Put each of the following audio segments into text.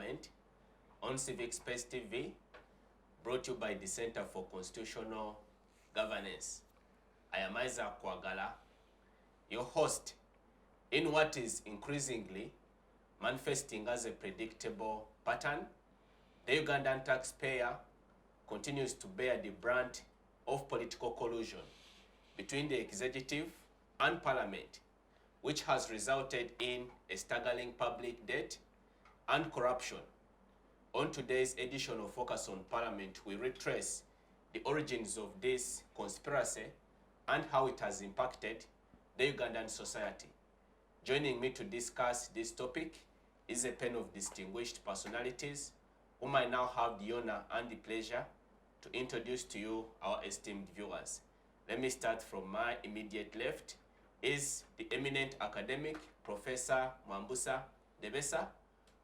Parliament on Civic Space TV, brought to you by the Center for Constitutional Governance. I am Isaac Kwagala, your host in what is increasingly manifesting as a predictable pattern. The Ugandan taxpayer continues to bear the brunt of political collusion between the executive and parliament, which has resulted in a staggering public debt and corruption. On today's edition of Focus on Parliament, we retrace the origins of this conspiracy and how it has impacted the Ugandan society. Joining me to discuss this topic is a panel of distinguished personalities whom I now have the honor and the pleasure to introduce to you, our esteemed viewers. Let me start from my immediate left is the eminent academic, Professor Mwambusa Debesa,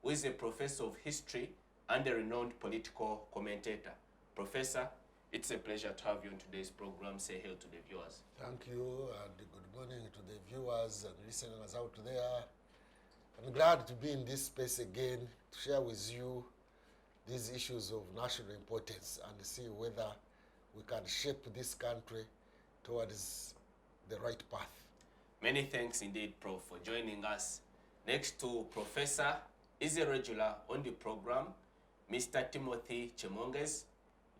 who is a professor of history and a renowned political commentator. Professor, it's a pleasure to have you on today's program. Say hello to the viewers. Thank you, and good morning to the viewers and listeners out there. I'm glad to be in this space again to share with you these issues of national importance and see whether we can shape this country towards the right path. Many thanks indeed, Prof, for joining us. Next to Professor is a regular on the program, Mr. Timothy Chemonges,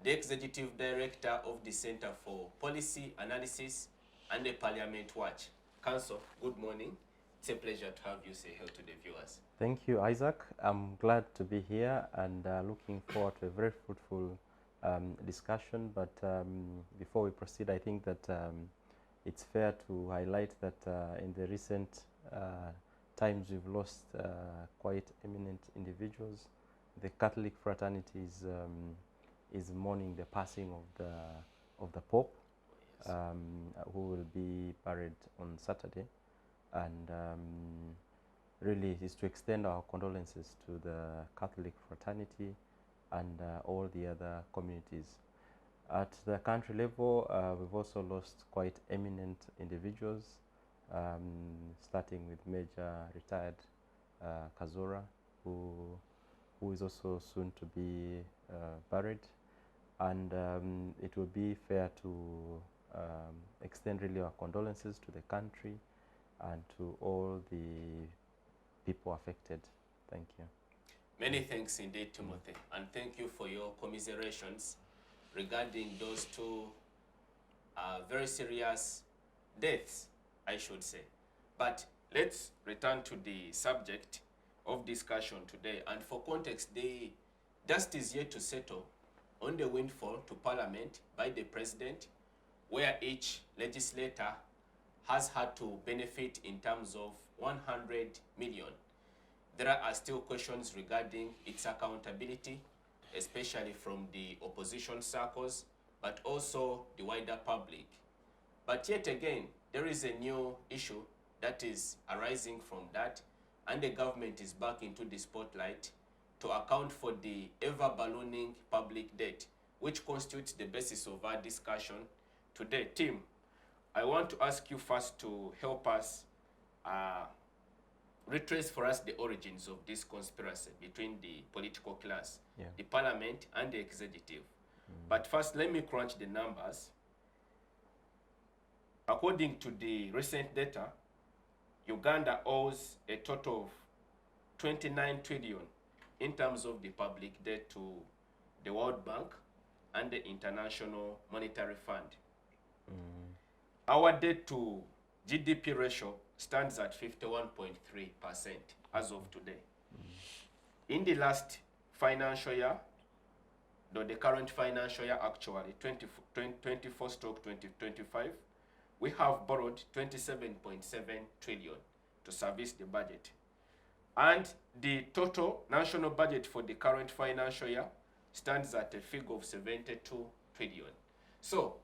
the Executive Director of the Center for Policy Analysis and the Parliament Watch. Council, good morning. It's a pleasure to have you say hello to the viewers. Thank you, Isaac. I'm glad to be here and looking forward to a very fruitful discussion. But before we proceed, I think that it's fair to highlight that in the recent times we've lost quite eminent individuals. The Catholic fraternity is mourning the passing of the Pope, yes, who will be buried on Saturday, and really is to extend our condolences to the Catholic fraternity and all the other communities. At the country level, we've also lost quite eminent individuals, starting with Major retired Kazura, who is also soon to be buried. And it will be fair to extend really our condolences to the country and to all the people affected. Thank you. Many thanks indeed, Timothy, and thank you for your commiserations regarding those two very serious deaths, I should say. But let's return to the subject of discussion today. And for context, the dust is yet to settle on the windfall to Parliament by the President, where each legislator has had to benefit in terms of 100 million. There are still questions regarding its accountability, especially from the opposition circles, but also the wider public. But yet again, there is a new issue that is arising from that, and the government is back into the spotlight to account for the ever-ballooning public debt, which constitutes the basis of our discussion today. Tim, I want to ask you first to help us retrace for us the origins of this conspiracy between the political class, the parliament, and the executive. But first, let me crunch the numbers. According to the recent data, Uganda owes a total of 29 trillion in terms of the public debt to the World Bank and the International Monetary Fund. Our debt to GDP ratio stands at 51.3% as of today. In the last financial year, though the current financial year actually 24/2025, we have borrowed 27.7 trillion to service the budget. And the total national budget for the current financial year stands at a figure of 72 trillion. So,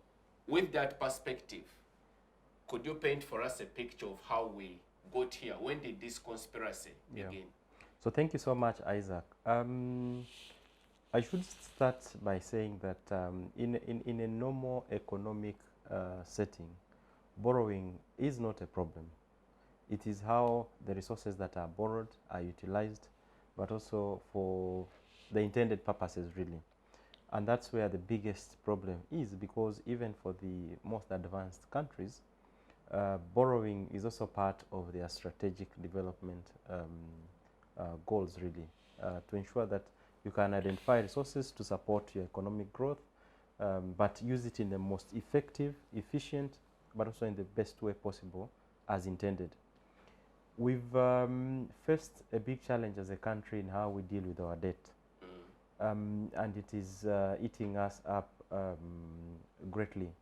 with that perspective, could you paint for us a picture of how we got here? When did this conspiracy begin? So thank you so much, Isaac. I should start by saying that in a normal economic setting, borrowing is not a problem. It is how the resources that are borrowed are utilized but also for the intended purposes, really. And that's where the biggest problem is, because even for the most advanced countries, borrowing is also part of their strategic development goals, really, to ensure that you can identify resources to support your economic growth, but use it in the most effective, efficient, but also in the best way possible as intended. We've faced a big challenge as a country in how we deal with our debt. And it is eating us up greatly.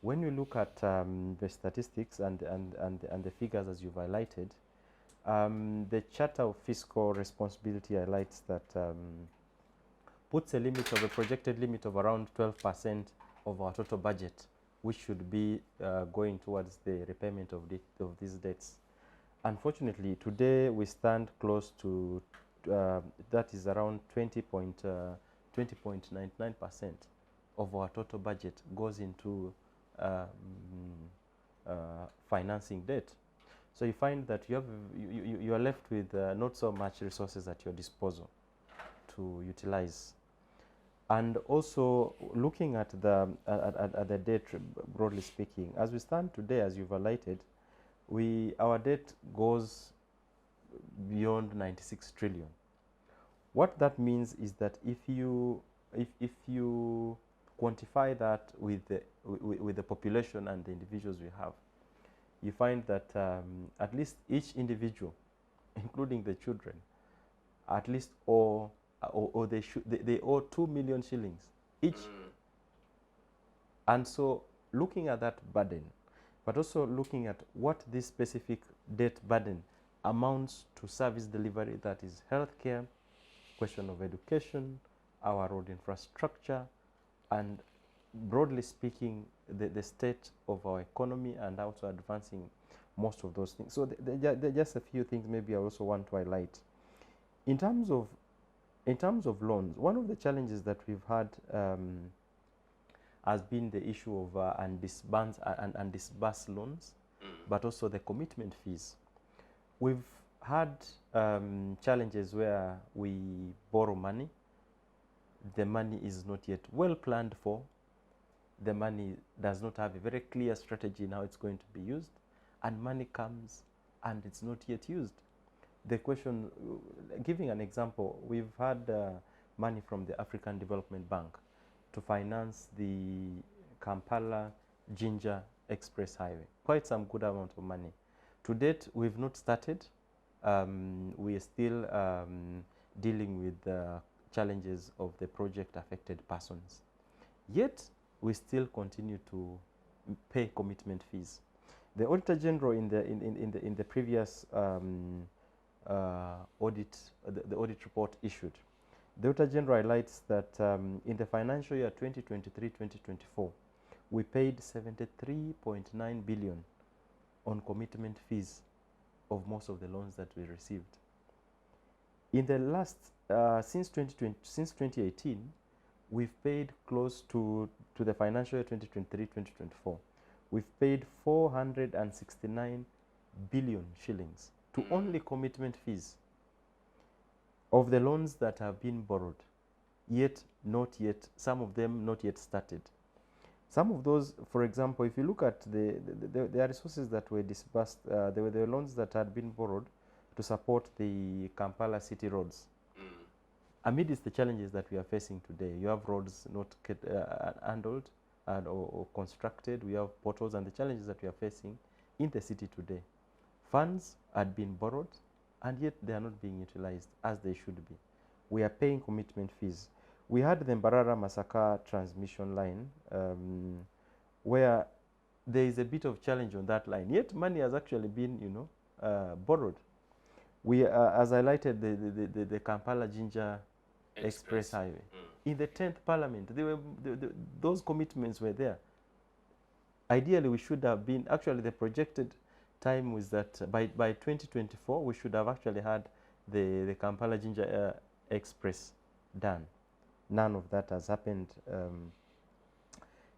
When you look at the statistics and the figures as you've highlighted, the Charter of Fiscal Responsibility highlights that puts a limit of a projected limit of around 12% of our total budget, which should be going towards the repayment of these debts. Unfortunately, today we stand close to that is around 20.99% of our total budget goes into financing debt. So you find that you are left with not so much resources at your disposal to utilize. And also looking at the debt, broadly speaking, as we stand today, as you've highlighted, our debt goes beyond 96 trillion. What that means is that if you quantify that with the population and the individuals we have, you find that at least each individual, including the children, at least they owe 2 million shillings each. And so looking at that burden, but also looking at what this specific debt burden amounts to service delivery, that is healthcare, question of education, our road infrastructure, and broadly speaking, the state of our economy, and also advancing most of those things. So there are just a few things maybe I also want to highlight. In terms of loans, one of the challenges that we've had has been the issue of undisbursed loans, but also the commitment fees. We've had challenges where we borrow money. The money is not yet well planned for. The money does not have a very clear strategy in how it's going to be used, and money comes and it's not yet used. The question, giving an example, we've had money from the African Development Bank to finance the Kampala-Jinja Express Highway. Quite some good amount of money. To date, we've not started. We are still dealing with the challenges of the project-affected persons. Yet, we still continue to pay commitment fees. The Auditor General in the previous audit, the audit report issued, the Auditor General highlights that in the financial year 2023-2024, we paid 73.9 billion on commitment fees of most of the loans that we received. In the last, since 2018, we've paid close to the financial year 2023-2024. We've paid 469 billion shillings to only commitment fees of the loans that have been borrowed, yet some of them not yet started. Some of those, for example, if you look at the resources that were disbursed, there were the loans that had been borrowed to support the Kampala city roads. Amidst the challenges that we are facing today, you have roads not handled or constructed, we have potholes, and the challenges that we are facing in the city today. Funds had been borrowed, and yet they are not being utilized as they should be. We are paying commitment fees. We had the Mbarara-Masaka transmission line, where there is a bit of challenge on that line, yet money has actually been, borrowed. We, as highlighted, the Kampala-Jinja Express Highway. In the 10th Parliament, those commitments were there. Ideally, we should have been, actually the projected time was that by 2024, we should have actually had the Kampala-Jinja Express done. None of that has happened.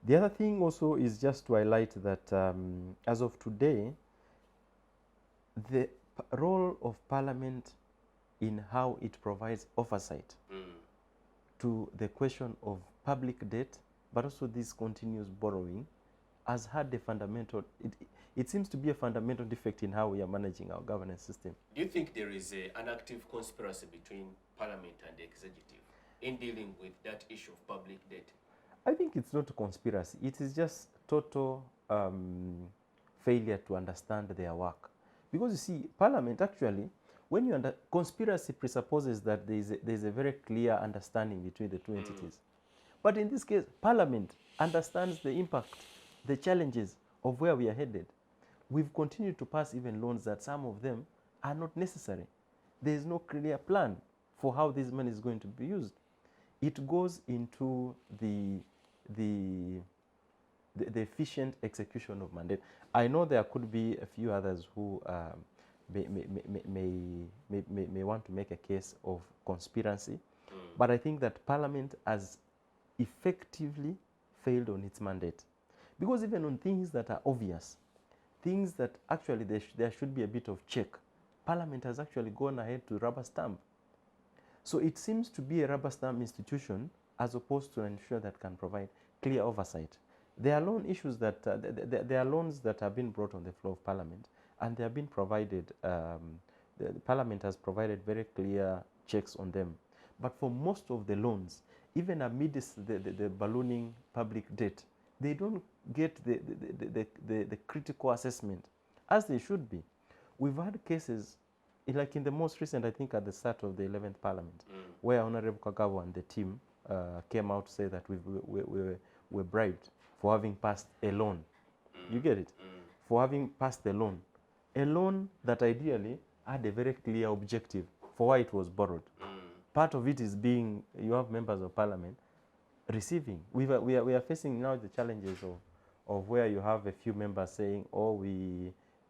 The other thing also is just to highlight that as of today, the role of Parliament in how it provides oversight to the question of public debt, but also this continuous borrowing, has had a fundamental, it seems to be a fundamental defect in how we are managing our governance system. Do you think there is an active conspiracy between Parliament and the executive in dealing with that issue of public debt? I think it's not a conspiracy. It is just total failure to understand their work. Because you see, Parliament actually, when you conspiracy presupposes that there is a very clear understanding between the two entities. But in this case, Parliament understands the impact, the challenges of where we are headed. We've continued to pass even loans that some of them are not necessary. There is no clear plan for how this money is going to be used. It goes into the efficient execution of mandate. I know there could be a few others who may want to make a case of conspiracy, but I think that Parliament has effectively failed on its mandate. Because even on things that are obvious, things that actually there should be a bit of check, Parliament has actually gone ahead to rubber stamp. So it seems to be a rubber stamp institution as opposed to ensure that can provide clear oversight. There are loan issues that, there are loans that have been brought on the floor of Parliament, and they have been provided, the Parliament has provided very clear checks on them. But for most of the loans, even amidst the ballooning public debt, they don't get the critical assessment as they should be. We've had cases, like in the most recent, I think at the start of the 11th Parliament, where Honorable Kagabo and the team came out to say that we were bribed for having passed a loan. You get it? For having passed a loan that ideally had a very clear objective for why it was borrowed. Part of it is being, you have members of Parliament receiving. We are facing now the challenges of where you have a few members saying, oh,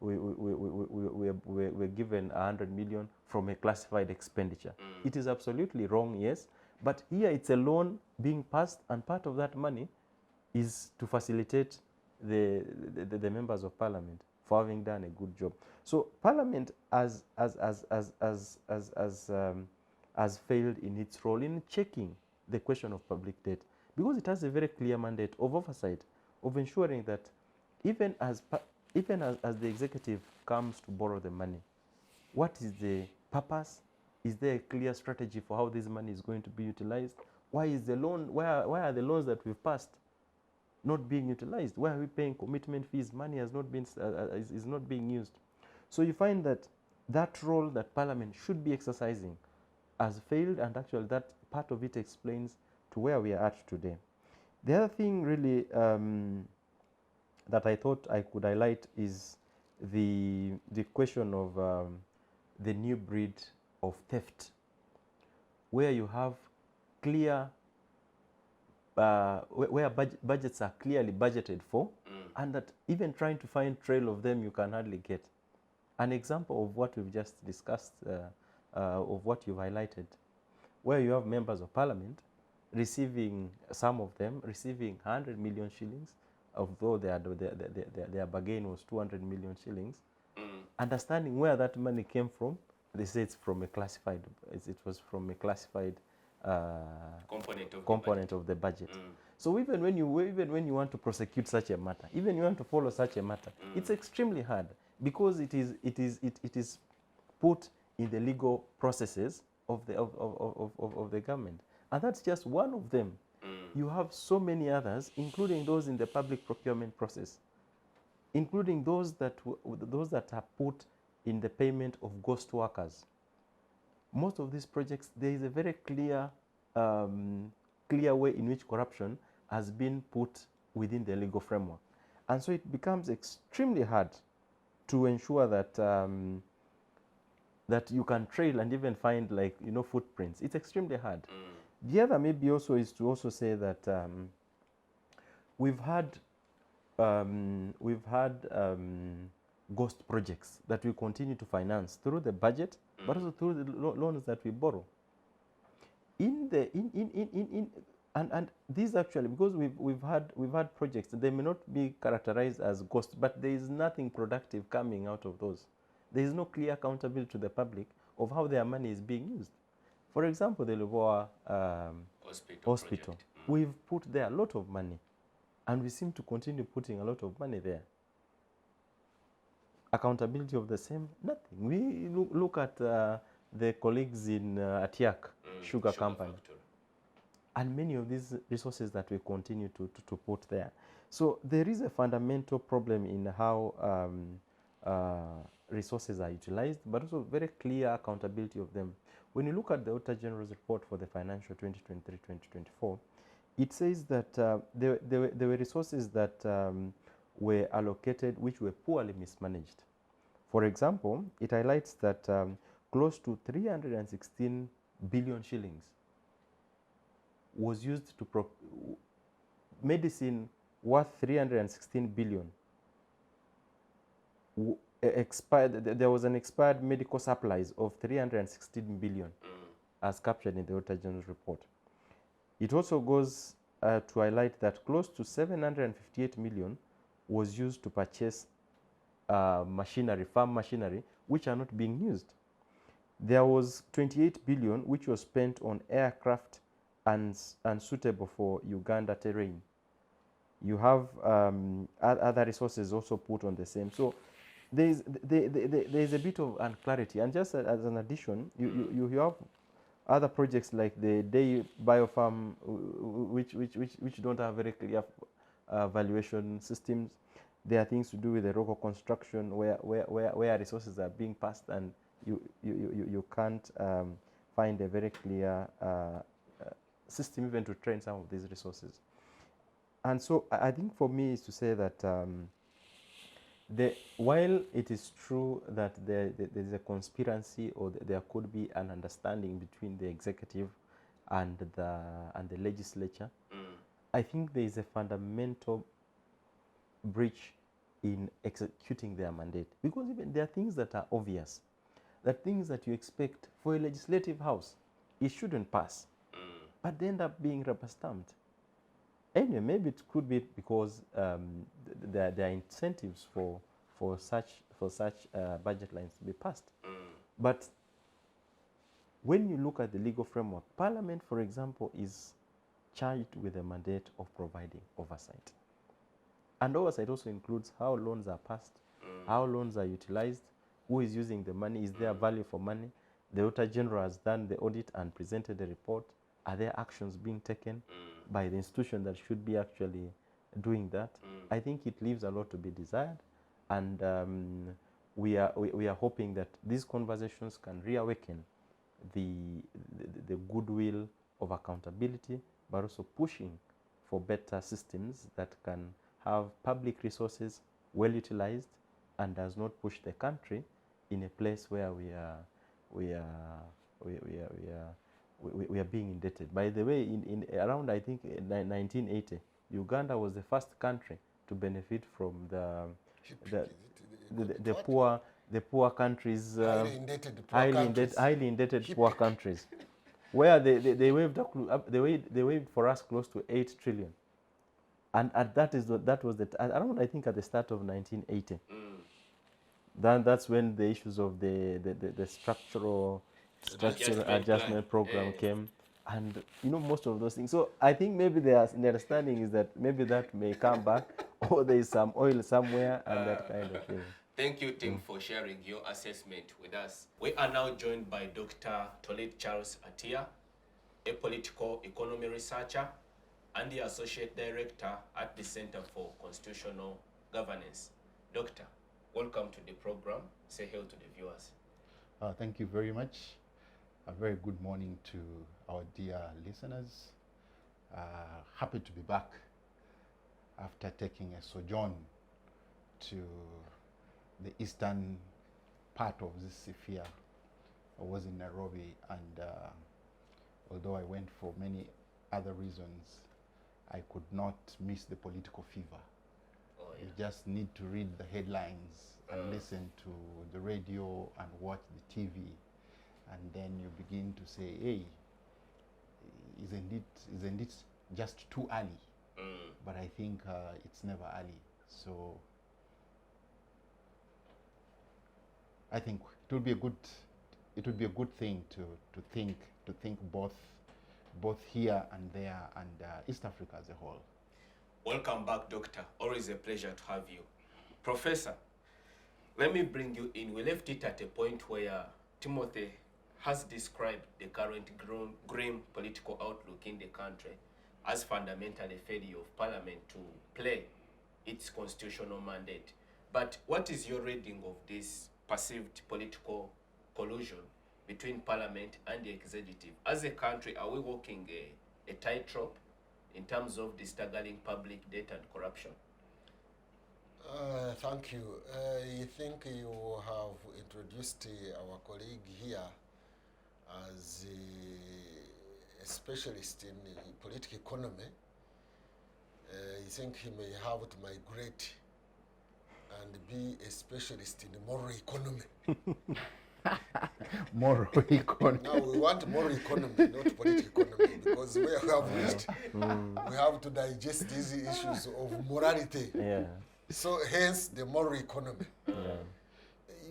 we're given 100 million from a classified expenditure. It is absolutely wrong, yes, but here it's a loan being passed, and part of that money is to facilitate the members of Parliament for having done a good job. So Parliament has failed in its role in checking the question of public debt, because it has a very clear mandate of oversight, of ensuring that even as the executive comes to borrow the money, what is the purpose? Is there a clear strategy for how this money is going to be utilized? Why is the loan? Why are the loans that we've passed not being utilized? Why are we paying commitment fees? Money has not been is not being used. So you find that that role that Parliament should be exercising has failed, and actually that part of it explains to where we are at today. The other thing really that I thought I could highlight is the question of the new breed of theft, where you have clear, where budgets are clearly budgeted for, and that even trying to find trail of them you can hardly get. An example of what we've just discussed, of what you've highlighted, where you have members of Parliament receiving, some of them receiving 100 million shillings, although their bargain was 200 million shillings. Understanding where that money came from, they say it's from a classified, it was from a classified component of the budget. So even when you want to prosecute such a matter, even you want to follow such a matter, it's extremely hard, because it is put in the legal processes of the government, and that's just one of them. You have so many others, including those in the public procurement process, including those that are put in the payment of ghost workers. Most of these projects, there is a very clear way in which corruption has been put within the legal framework, and so it becomes extremely hard to ensure that that you can trail and even find, like, footprints. It's extremely hard. The other maybe also is to also say that we've had ghost projects that we continue to finance through the budget, but also through the loans that we borrow. And these actually, because we've had projects, they may not be characterized as ghost, but there is nothing productive coming out of those. There is no clear accountability to the public of how their money is being used. For example, the Luboa hospital. Project. We've put there a lot of money, and we seem to continue putting a lot of money there. Accountability of the same, nothing. We look at the colleagues in Atiak sugar company, factory. and many of these resources that we continue to put there. So there is a fundamental problem in how resources are utilized, but also very clear accountability of them. When you look at the Auditor General's report for the financial 2023-2024, it says that there were resources that were allocated which were poorly mismanaged. For example, it highlights that close to 316 billion shillings was used to medicine worth 316 billion expired. There was an expired medical supplies of 316 billion as captured in the Auditor General's report. It also goes to highlight that close to 758 million was used to purchase machinery, farm machinery, which are not being used. There was 28 billion which was spent on aircraft unsuitable for Uganda terrain. You have other resources also put on the same. So there's a bit of unclarity. And just as an addition, you have other projects like the Day Biofarm, which don't have very clear valuation systems. There are things to do with the local construction where resources are being passed, and you can't find a very clear system even to train some of these resources. And so I think for me is to say that while it is true that there is a conspiracy, or there could be an understanding between the executive and the legislature, I think there is a fundamental breach in executing their mandate, because even there are things that are obvious, that things that you expect for a legislative house, it shouldn't pass, but they end up being rubber stamped. Anyway, maybe it could be because there are incentives for such budget lines to be passed. But when you look at the legal framework, Parliament, for example, is charged with the mandate of providing oversight. And oversight also includes how loans are passed, how loans are utilized, who is using the money, is there value for money? The Auditor General has done the audit and presented the report. Are there actions being taken by the institution that should be actually doing that? I think it leaves a lot to be desired, and we are hoping that these conversations can reawaken the goodwill of accountability, but also pushing for better systems that can have public resources well utilized and does not push the country in a place where we are being indebted. By the way, in around, I think, 1980, Uganda was the first country to benefit from the poor countries, highly indebted poor countries, where they waived for us close to 8 trillion, and that was around, I think, at the start of 1980. That's when the issues of the structural adjustment program came, and most of those things. So I think maybe the understanding is that maybe that may come back, or there is some oil somewhere, and that kind of thing. Thank you, Tim, for sharing your assessment with us. We are now joined by Dr. Tolit Charles Atia, a political economy researcher and the Associate Director at the Center for Constitutional Governance. Doctor, welcome to the program. Say hello to the viewers. Thank you very much. A very good morning to our dear listeners. Happy to be back after taking a sojourn to the eastern part of this sphere. I was in Nairobi, and although I went for many other reasons, I could not miss the political fever. Oh, yeah. You just need to read the headlines and listen to the radio and watch the TV, and then you begin to say, hey, isn't it just too early? But I think it's never early. So I think it will be a good it would be a good thing to think both here and there and East Africa as a whole. Welcome back, Doctor. Always a pleasure to have you. Professor, let me bring you in. We left it at a point where Timothy has described the current grim political outlook in the country as fundamentally failure of Parliament to play its constitutional mandate. But what is your reading of this perceived political collusion between Parliament and the executive? As a country, are we walking a tightrope in terms of the staggering public debt and corruption? Thank you. I think you have introduced our colleague here as a specialist in political economy. I think he may have to migrate and be a specialist in moral economy. Moral economy. Now we want moral economy, not political economy, because we have reached, we have to digest these issues of morality. Yeah. So hence the moral economy. Yeah.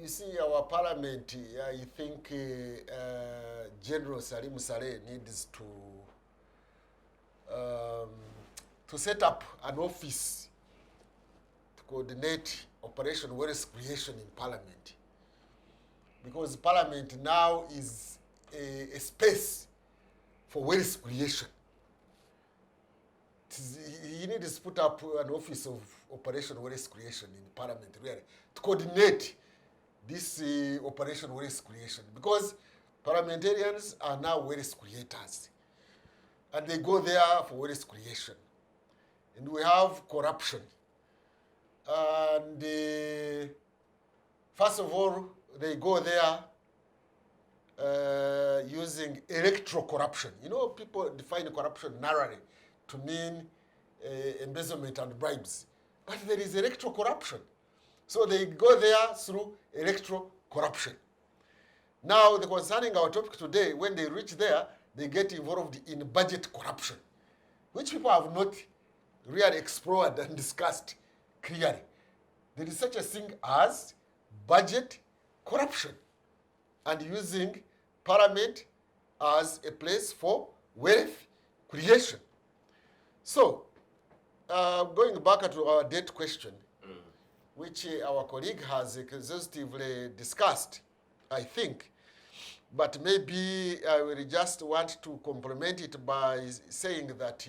You see, our parliament, I think General Salim Saleh needs to set up an office to coordinate Operation Wealth Creation in Parliament. Because Parliament now is a space for wealth creation. He needs to put up an office of Operation Wealth Creation in Parliament, really, to coordinate this Operation Wealth Creation. Because parliamentarians are now wealth creators. And they go there for wealth creation. And we have corruption. And first of all, they go there using electoral corruption. You know, people define corruption narrowly to mean embezzlement and bribes. But there is electoral corruption. So they go there through electoral corruption. Now, concerning our topic today, when they reach there, they get involved in budget corruption, which people have not really explored and discussed clearly. There is such a thing as budget corruption and using Parliament as a place for wealth creation. So, going back to our debt question, which our colleague has exhaustively discussed, I think, but maybe I will just want to complement it by saying that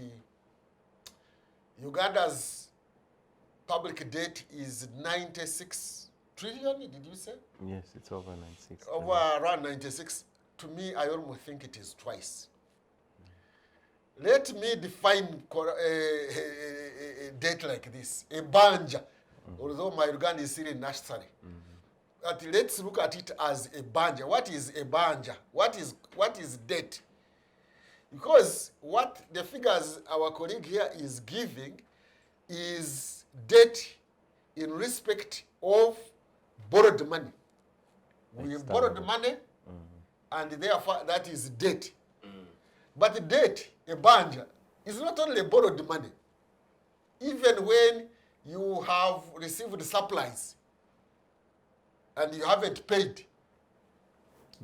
Uganda's public debt is 96 trillion, did you say? Yes, it's over 96. Over around 96. To me, I almost think it is twice. Let me define a debt like this, a banja, although my Uganda is still in nursery. But let's look at it as a banja. What is a banja? What is debt? Because what the figures our colleague here is giving is debt in respect of borrowed money. We borrowed money, and therefore that is debt. But the debt, a banja, is not only borrowed money. Even when you have received supplies and you haven't paid,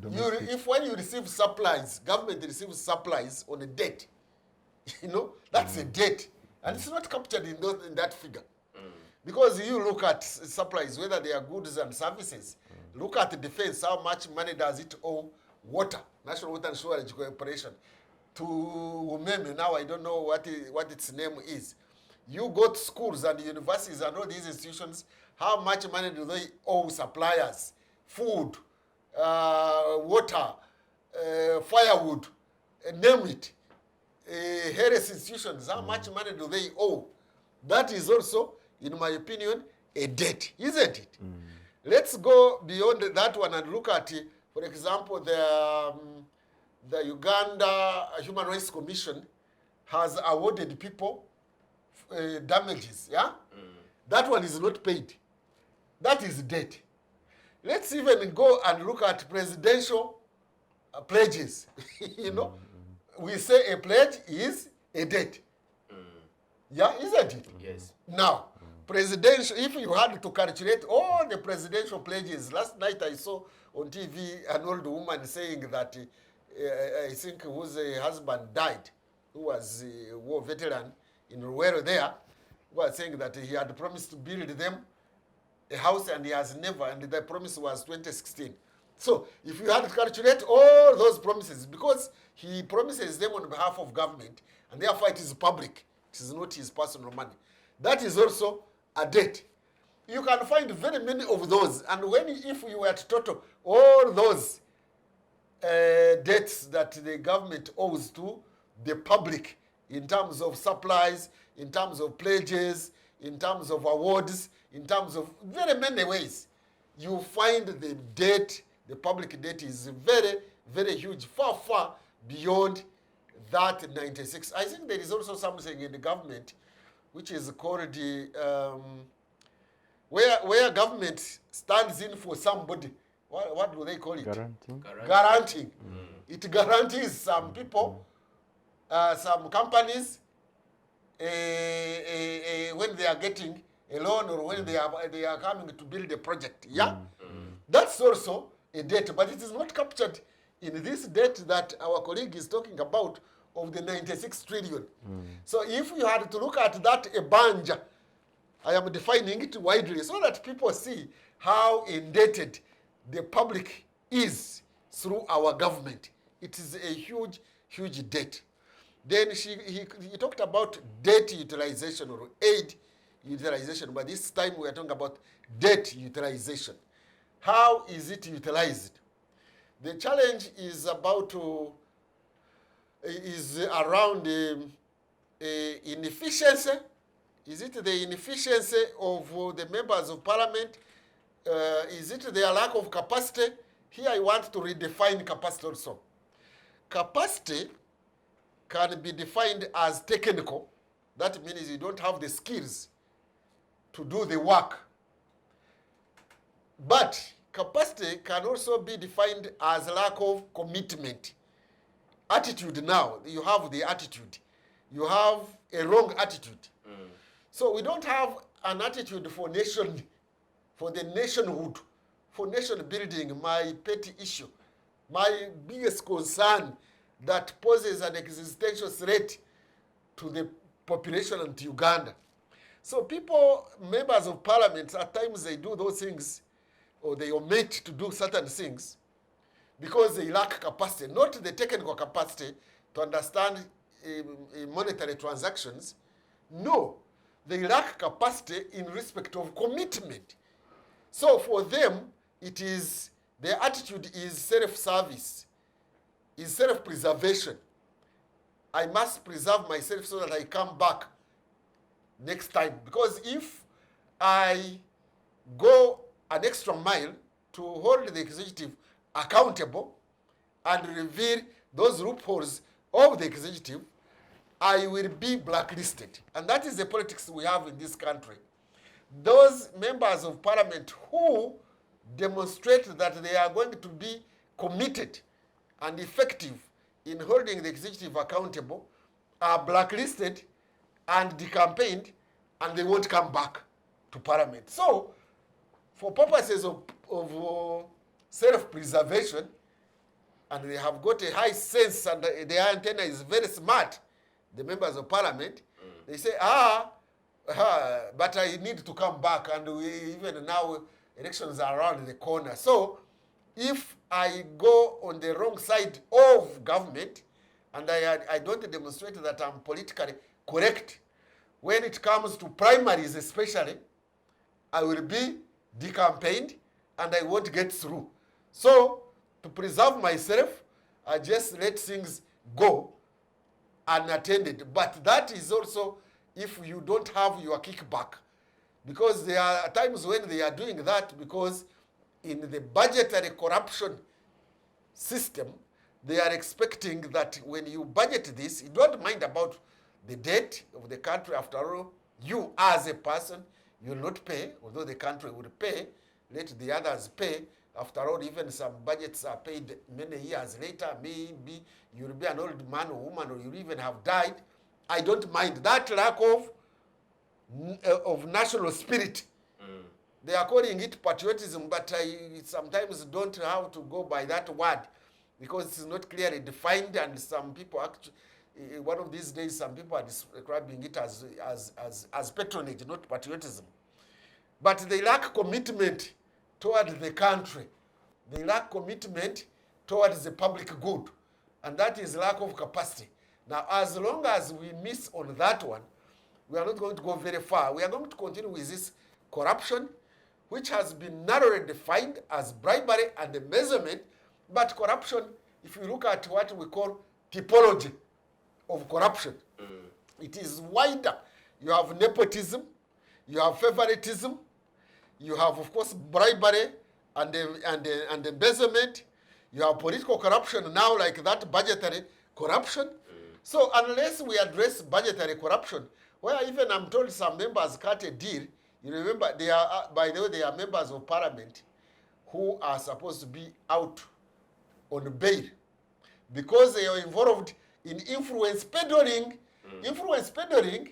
when you receive supplies, government receives supplies on a debt, you know, that's a debt. And it's not captured in that figure. Because you look at supplies, whether they are goods and services, look at the defense, how much money does it owe water, National Water and Sewerage Corporation, to Umeme, now I don't know what its name is. You go to schools and universities and all these institutions, how much money do they owe suppliers? Food, water, firewood, name it. Health institutions, how much money do they owe? That is also, in my opinion, a debt, isn't it? Let's go beyond that one and look at, for example, the Uganda Human Rights Commission has awarded people damages, yeah? That one is not paid. That is debt. Let's even go and look at presidential pledges. You know, we say a pledge is a debt. Yeah, isn't it? Yes. Now, presidential, if you had to calculate all the presidential pledges, last night I saw on TV an old woman saying that I think whose husband died, who was a war veteran in Ruwero there, was saying that he had promised to build them a house and he has never, and the promise was 2016. So if you had to calculate all those promises, because he promises them on behalf of government, and therefore it is public, it is not his personal money. That is also a debt. You can find very many of those, and if you were to total all those debts that the government owes to the public in terms of supplies, in terms of pledges, in terms of awards, in terms of very many ways, you find the debt, the public debt is very, very huge, far, far beyond that 96. I think there is also something in the government which is called the, where government stands in for somebody. What do they call it? Guaranteeing. Guaranteeing. It guarantees some people, some companies, when they are getting a loan or when they are coming to build a project. Yeah? That's also a debt, but it is not captured in this debt that our colleague is talking about of the 96 trillion. So if you had to look at that ebanja, I am defining it widely so that people see how indebted the public is through our government. It is a huge, huge debt. Then he talked about debt utilization or aid utilization, but this time we are talking about debt utilization. How is it utilized? The challenge is around inefficiency. Is it the inefficiency of the members of parliament? Is it their lack of capacity? Here I want to redefine capacity also. Capacity can be defined as technical. That means you don't have the skills to do the work. But capacity can also be defined as lack of commitment. Attitude now, you have the attitude. You have a wrong attitude. So we don't have an attitude for nation, for the nationhood, for nation building, my petty issue, my biggest concern that poses an existential threat to the population of Uganda. So people, members of parliament, at times they do those things, or they omit to do certain things because they lack capacity, not the technical capacity to understand monetary transactions. No, they lack capacity in respect of commitment. So for them, it is, their attitude is self-service, is self-preservation. I must preserve myself so that I come back next time. Because if I go an extra mile to hold the executive accountable and reveal those loopholes of the executive, I will be blacklisted. And that is the politics we have in this country. Those members of parliament who demonstrate that they are going to be committed and effective in holding the executive accountable are blacklisted and decampaigned, and they won't come back to parliament. So, for purposes of self-preservation, and they have got a high sense and their antenna is very smart, the members of parliament, they say, but I need to come back, and even now elections are around the corner. So if I go on the wrong side of government and I don't demonstrate that I'm politically correct, when it comes to primaries especially, I will be decampaigned and I won't get through. So to preserve myself, I just let things go unattended. But that is also if you don't have your kickback. Because there are times when they are doing that because in the budgetary corruption system, they are expecting that when you budget this, you don't mind about the debt of the country. After all, you as a person, you will not pay, although the country will pay. Let the others pay. After all, even some budgets are paid many years later. Maybe you'll be an old man or woman, or you'll even have died. I don't mind that lack of national spirit They are calling it patriotism, but I sometimes don't know how to go by that word because it's not clearly defined, and some people actually, one of these days, some people are describing it as patronage, not patriotism. But they lack commitment toward the country. They lack commitment towards the public good, and that is lack of capacity. Now, as long as we miss on that one, we are not going to go very far. We are going to continue with this corruption, which has been narrowly defined as bribery and embezzlement. But corruption, if you look at what we call typology of corruption, it is wider. You have nepotism, you have favoritism, you have, of course, bribery and embezzlement. You have political corruption now, like that budgetary corruption. So unless we address budgetary corruption, where even I'm told some members cut a deal, you remember, they are, by the way, they are members of parliament who are supposed to be out on bail because they are involved in influence peddling. Influence peddling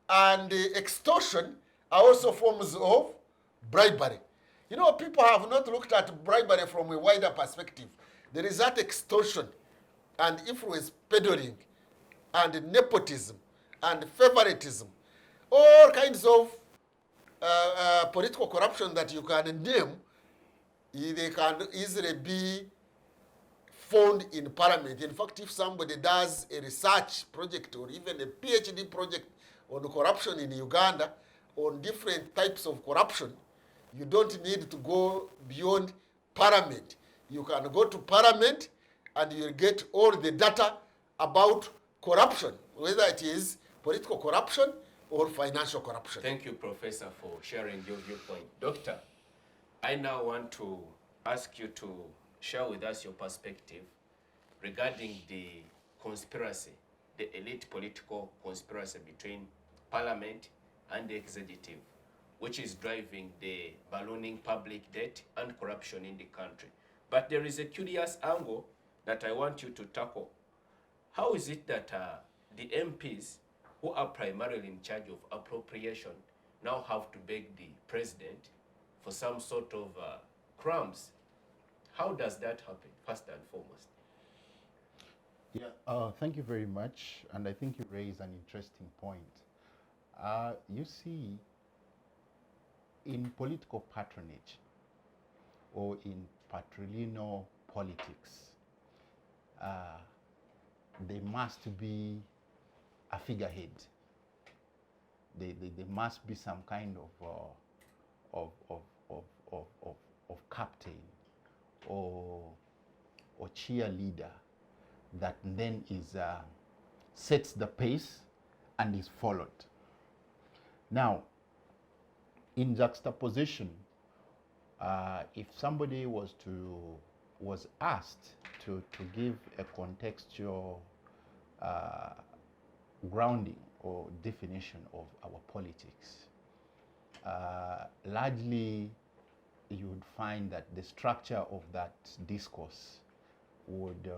and extortion are also forms of bribery. You know, people have not looked at bribery from a wider perspective. There is that extortion and influence peddling and nepotism and favoritism, all kinds of political corruption that you can name. They can easily be found in parliament. In fact, if somebody does a research project or even a PhD project on corruption in Uganda, on different types of corruption, you don't need to go beyond parliament. You can go to parliament and you'll get all the data about corruption, whether it is political corruption or financial corruption. Thank you, Professor, for sharing your viewpoint. Doctor, I now want to ask you to share with us your perspective regarding the conspiracy, the elite political conspiracy between parliament and the executive, which is driving the ballooning public debt and corruption in the country. But there is a curious angle that I want you to tackle. How is it that the MPs who are primarily in charge of appropriation now have to beg the president for some sort of crumbs? How does that happen, first and foremost? Yeah, thank you very much. And I think you raise an interesting point. You see, in political patronage or in patrilineal politics, there must be a figurehead. There must be some kind of captain or cheerleader that then is sets the pace and is followed. Now, in juxtaposition, if somebody was asked to give a contextual grounding or definition of our politics, largely you would find that the structure of that discourse would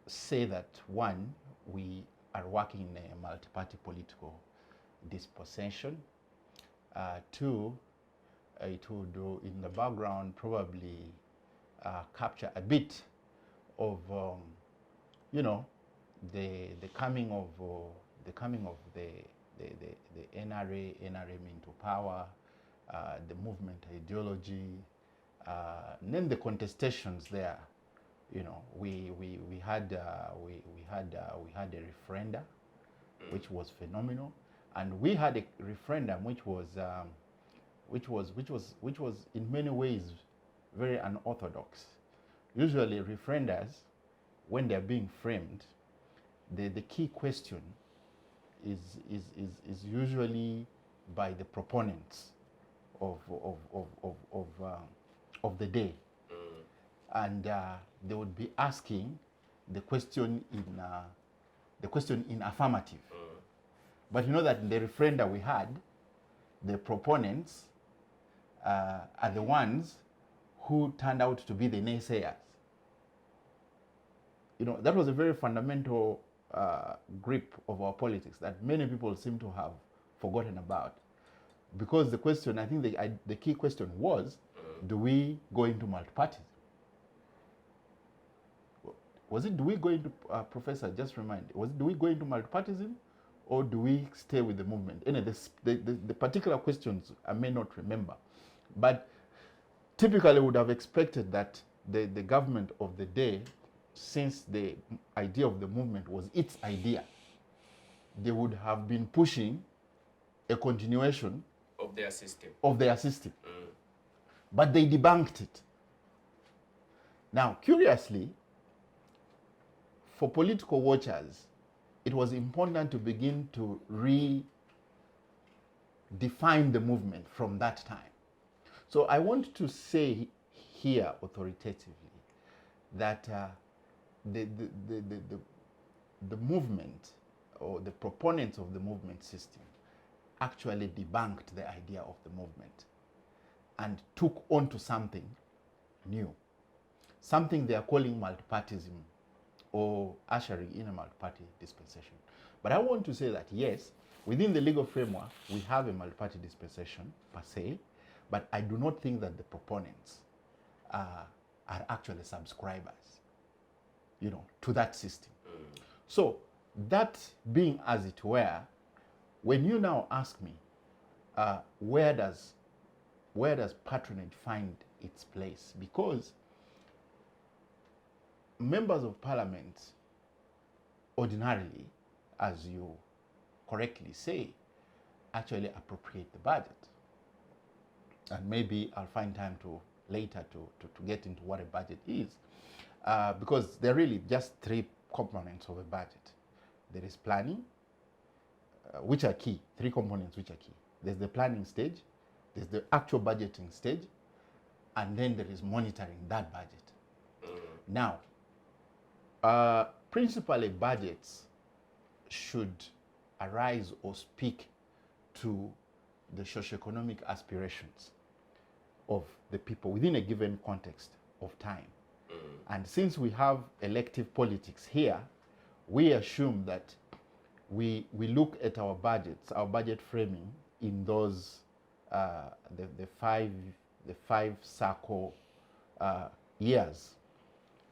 say that, one, we are working in a multi-party political dispensation. Two, it would, in the background, probably capture a bit of, you know, the coming of the NRA into power, the movement ideology, and then the contestations there. You know, we had a referenda, which was phenomenal, and we had a referendum which was in many ways very unorthodox. Usually, referendas, when they're being framed, the key question is usually by the proponents of the day. And they would be asking the question in affirmative. But you know that in the referenda we had, the proponents are the ones who turned out to be the naysayers. You know, that was a very fundamental grip of our politics that many people seem to have forgotten about. Because the question, I think the key question was, do we go into multi-party? Was it, do we go into, Professor, just remind, was it, do we go into multi-partyism or do we stay with the movement? Anyway, the particular questions I may not remember, but typically would have expected that the government of the day, since the idea of the movement was its idea, they would have been pushing a continuation of their system. But they debunked it. Now, curiously, for political watchers, it was important to begin to redefine the movement from that time. So I want to say here authoritatively that the movement, or the proponents of the movement system, actually debunked the idea of the movement and took on to something new, something they are calling multipartyism, or ushering in a multi-party dispensation. But I want to say that yes, within the legal framework, we have a multi-party dispensation per se, but I do not think that the proponents are actually subscribers, you know, to that system. So that being as it were, when you now ask me, where does patronage find its place? Because members of parliament ordinarily, as you correctly say, actually appropriate the budget. And maybe I'll find time to later to get into what a budget is, because there are really just three components of a budget. There is planning, which are key, three components which are key. There's the planning stage, there's the actual budgeting stage, and then there is monitoring that budget. Now, principally budgets should arise or speak to the socioeconomic aspirations of the people within a given context of time. And since we have elective politics here, we assume that we look at our budgets, our budget framing in those the five circle years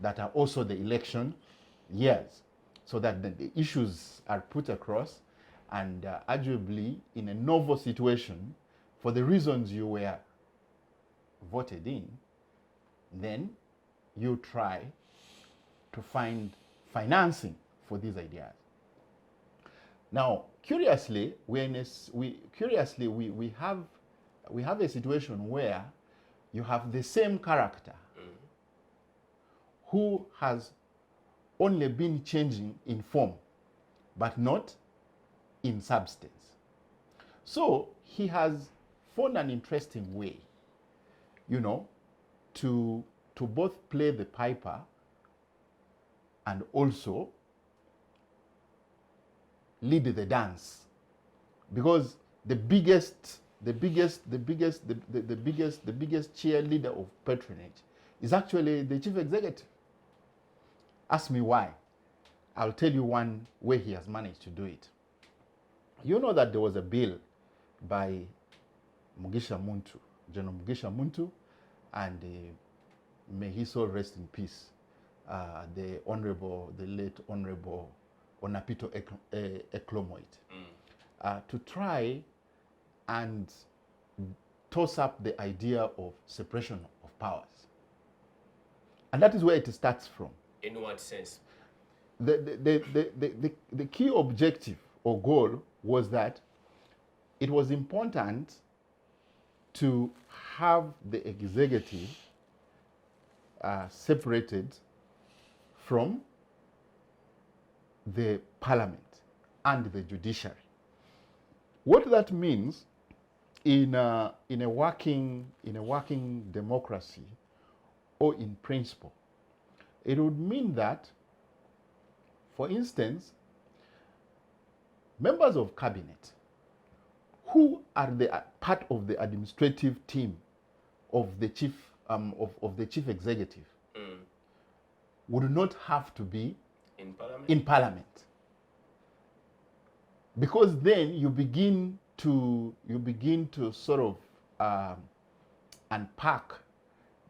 that are also the election years, so that the issues are put across, and arguably in a novel situation, for the reasons you were voted in, then you try to find financing for these ideas. Now, curiously, we have a situation where you have the same character who has only been changing in form, but not in substance. So he has found an interesting way, you know, to both play the piper and also lead the dance, because the biggest cheerleader of patronage is actually the chief executive. Ask me why. I'll tell you one way he has managed to do it. You know that there was a bill by Mugisha Muntu, General Mugisha Muntu, and may he so rest in peace, the late Honorable Onapito Eklomoit, to try and toss up the idea of separation of powers. And that is where it starts from. In what sense? The key objective or goal was that it was important to have the executive separated from the parliament and the judiciary. What that means in a working democracy, or in principle, it would mean that, for instance, members of cabinet who are the part of the administrative team of the chief executive would not have to be in parliament. because then you begin to sort of unpack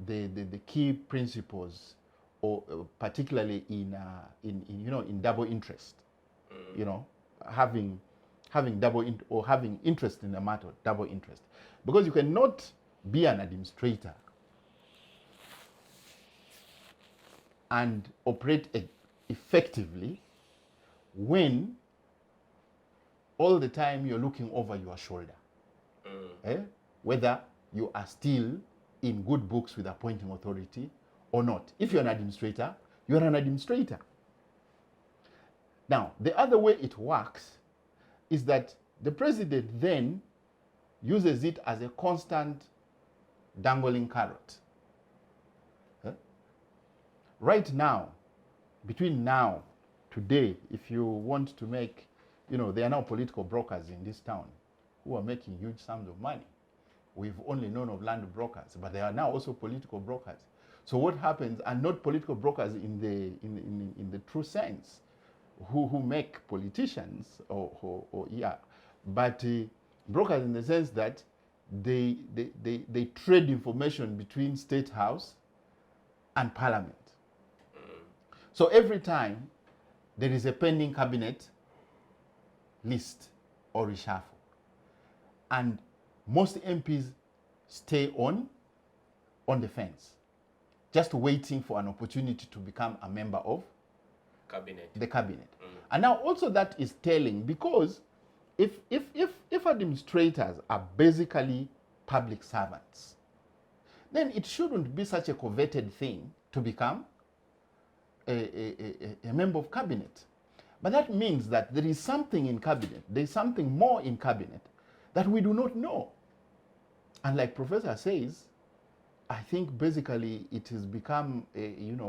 the key principles, or particularly in double interest, having having interest in the matter, double interest, because you cannot be an administrator and operate effectively when all the time you're looking over your shoulder, whether you are still in good books with appointing authority or not. If you're an administrator, you're an administrator. Now, the other way it works is that the president then uses it as a constant dangling carrot. Right now, between now, today, if you want to make, there are now political brokers in this town who are making huge sums of money. We've only known of land brokers, but there are now also political brokers. So what happens, and not political brokers in the true sense, who make politicians, but brokers in the sense that they trade information between State House and Parliament. So every time there is a pending cabinet list or reshuffle, and most MPs stay on the fence, just waiting for an opportunity to become a member of the cabinet. And now also that is telling, because if administrators are basically public servants, then it shouldn't be such a coveted thing to become a member of cabinet. But that means that there is something in cabinet, there is something more in cabinet that we do not know. And like Professor says, I think basically it has become a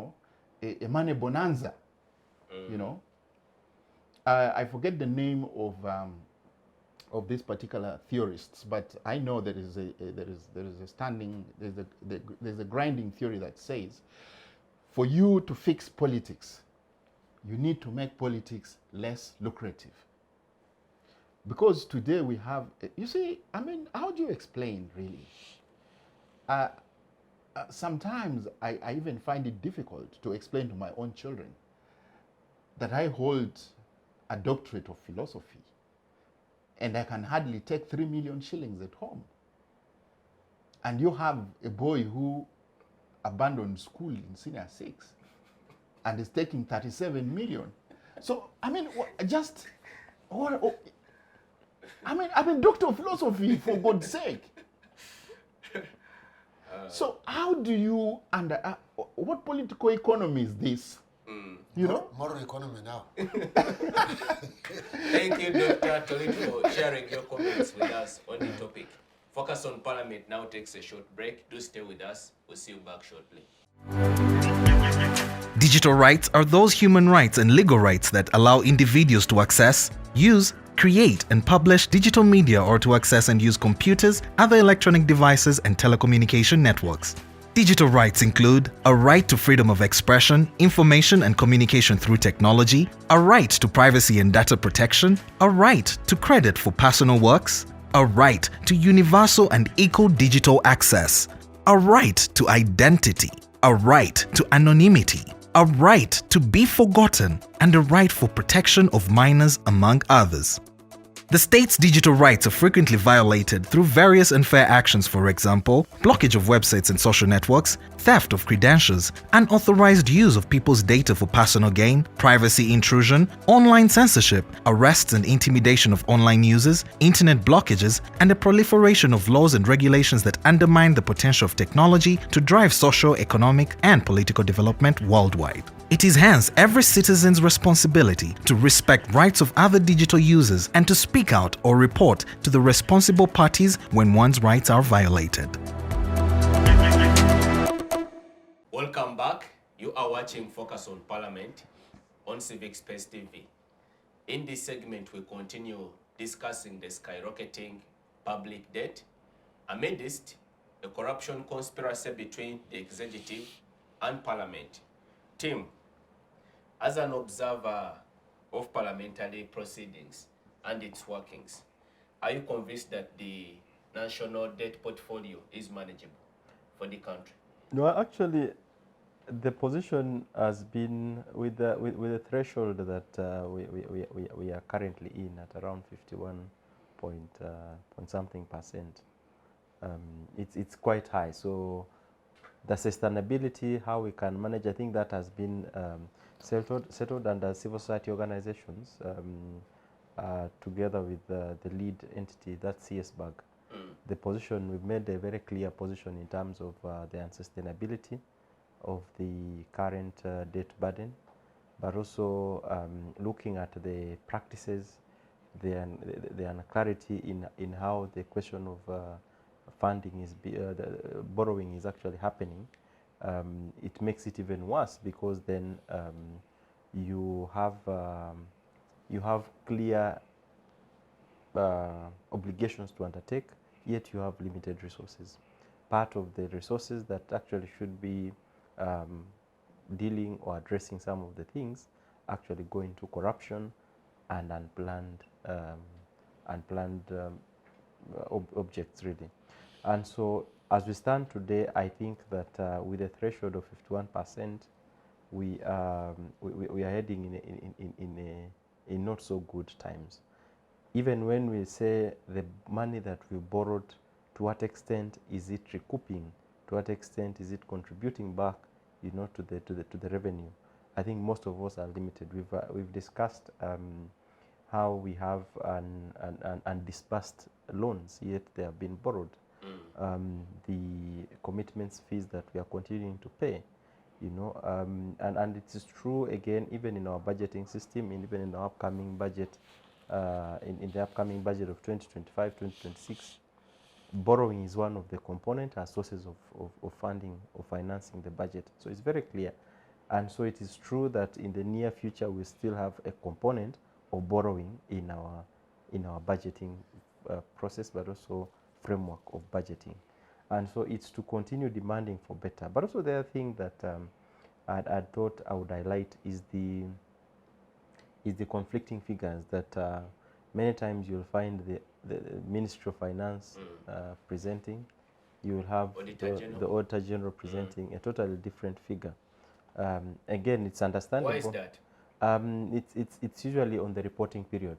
money bonanza. I forget the name of these particular theorists, but I know there is a grinding theory that says, for you to fix politics, you need to make politics less lucrative. Because today we have, how do you explain really? Sometimes I even find it difficult to explain to my own children that I hold a doctorate of philosophy and I can hardly take 3 million shillings at home. And you have a boy who abandoned school in senior 6 and is taking 37 million. So, I'm a doctor of philosophy, for God's sake. So how do you, what political economy is this? Moral economy now. Thank you, Dr. Tolit, for sharing your comments with us on the topic. Focus on Parliament now takes a short break. Do stay with us. We'll see you back shortly. Digital rights are those human rights and legal rights that allow individuals to access, use, create and publish digital media, or to access and use computers, other electronic devices and telecommunication networks. Digital rights include a right to freedom of expression, information and communication through technology, a right to privacy and data protection, a right to credit for personal works, a right to universal and equal digital access, a right to identity, a right to anonymity, a right to be forgotten, and a right for protection of minors, among others. The state's digital rights are frequently violated through various unfair actions, for example, blockage of websites and social networks, theft of credentials, unauthorized use of people's data for personal gain, privacy intrusion, online censorship, arrests and intimidation of online users, internet blockages, and the proliferation of laws and regulations that undermine the potential of technology to drive social, economic, and political development worldwide. It is hence every citizen's responsibility to respect rights of other digital users and to speak out or report to the responsible parties when one's rights are violated. Welcome back. You are watching Focus on Parliament on Civic Space TV. In this segment, we continue discussing the skyrocketing public debt amidst a corruption conspiracy between the executive and Parliament. Tim, as an observer of parliamentary proceedings and its workings. Are you convinced that the national debt portfolio is manageable for the country? No, actually, the position has been with the threshold that we are currently in at around 51 point something percent. It's quite high. So the sustainability, how we can manage, I think that has been settled under civil society organizations together with the lead entity, that's CSBAG. The position, we've made a very clear position in terms of the unsustainability of the current debt burden, but also looking at the practices, the clarity in how the question of funding is the borrowing is actually happening. It makes it even worse because then you have clear obligations to undertake, yet you have limited resources. Part of the resources that actually should be dealing or addressing some of the things actually go into corruption and unplanned objects, really. And so as we stand today, I think that with a threshold of 51%, we are heading in not so good times. Even when we say the money that we borrowed, to what extent is it recouping? To what extent is it contributing back, you know, to the revenue? I think most of us are limited. We've discussed how we have undisbursed loans, yet they have been borrowed. The commitments fees that we are continuing to pay, you know, and it is true again, even in our budgeting system, and even in our upcoming budget, in the upcoming budget of 2025-2026, borrowing is one of the component and sources of funding or financing the budget. So it's very clear. And so it is true that in the near future we still have a component of borrowing in our budgeting process, but also framework of budgeting. And so it's to continue demanding for better. But also the other thing that I thought I would highlight is the conflicting figures that many times you'll find the Ministry of Finance presenting. You will have the Auditor General presenting a totally different figure. Again, it's understandable. Why is that? It's usually on the reporting period.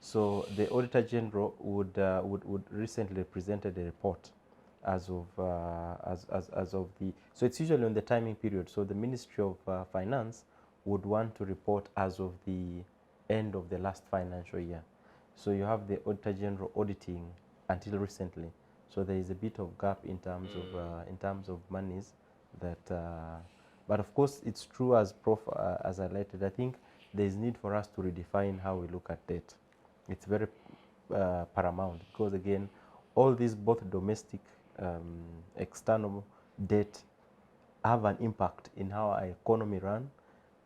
So the Auditor General would recently presented a report as of the, so it's usually on the timing period. So the Ministry of Finance would want to report as of the end of the last financial year. So you have the Auditor General auditing until recently. So there is a bit of gap in terms of monies that. But of course, it's true, as Prof as highlighted. I think there is need for us to redefine how we look at debt. It's very paramount because again, all these both domestic, external debt have an impact in how our economy runs.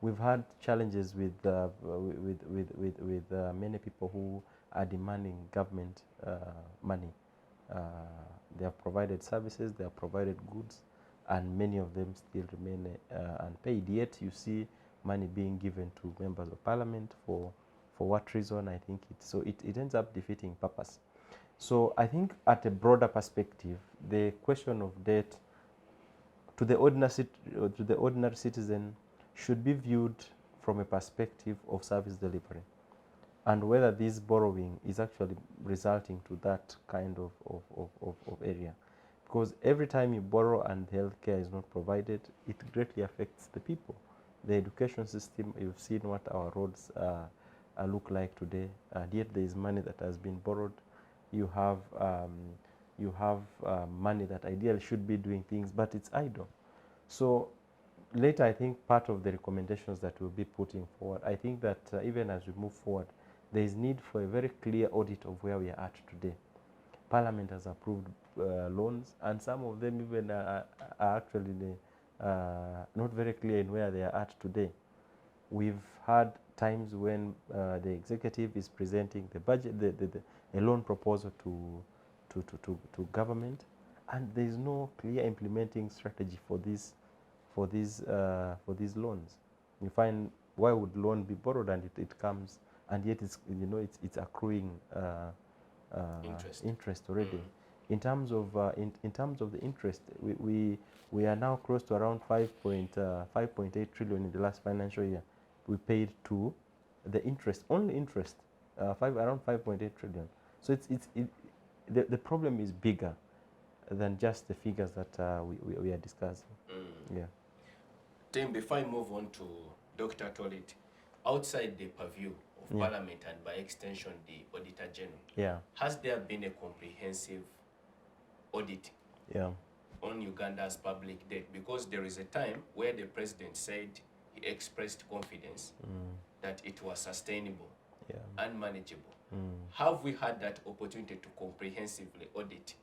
We've had challenges with many people who are demanding government money. They have provided services, they have provided goods, and many of them still remain unpaid. Yet you see money being given to members of parliament for what reason? I think it ends up defeating purpose. So I think at a broader perspective, the question of debt to the ordinary citizen should be viewed from a perspective of service delivery, and whether this borrowing is actually resulting to that kind of area. Because every time you borrow and healthcare is not provided, it greatly affects the people. The education system, you've seen what our roads look like today, and yet there is money that has been borrowed. You have money that ideally should be doing things, but it's idle. So later, I think part of the recommendations that we'll be putting forward, I think that even as we move forward, there is need for a very clear audit of where we are at today. Parliament has approved loans, and some of them even are actually not very clear in where they are at today. We've had times when the executive is presenting the budget, a loan proposal to government, and there is no clear implementing strategy for these loans. You find, why would loan be borrowed and it comes and yet it's, you know, it's accruing interest already. In terms of in terms of the interest, we are now close to around 5.8 trillion in the last financial year. We paid to the interest, only interest, around 5.8 trillion. So the problem is bigger than just the figures that we are discussing. Yeah. Tim, before I move on to Dr. Tolit, outside the purview of Parliament and by extension the Auditor General, has there been a comprehensive audit on Uganda's public debt? Because there is a time where the president said he expressed confidence that it was sustainable and manageable. Have we had that opportunity to comprehensively audit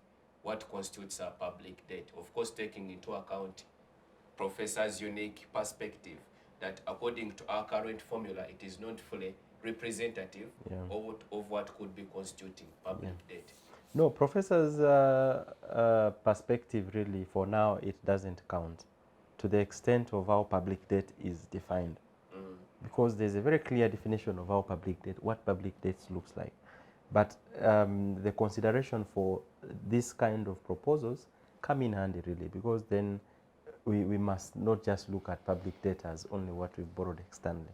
what constitutes our public debt? Of course, taking into account Professor's unique perspective that according to our current formula, it is not fully representative of what could be constituting public debt. No, Professor's perspective really, for now, it doesn't count to the extent of how public debt is defined. Because there's a very clear definition of how public debt, what public debt looks like. But the consideration for this kind of proposals come in handy really, because then we must not just look at public debt as only what we've borrowed externally.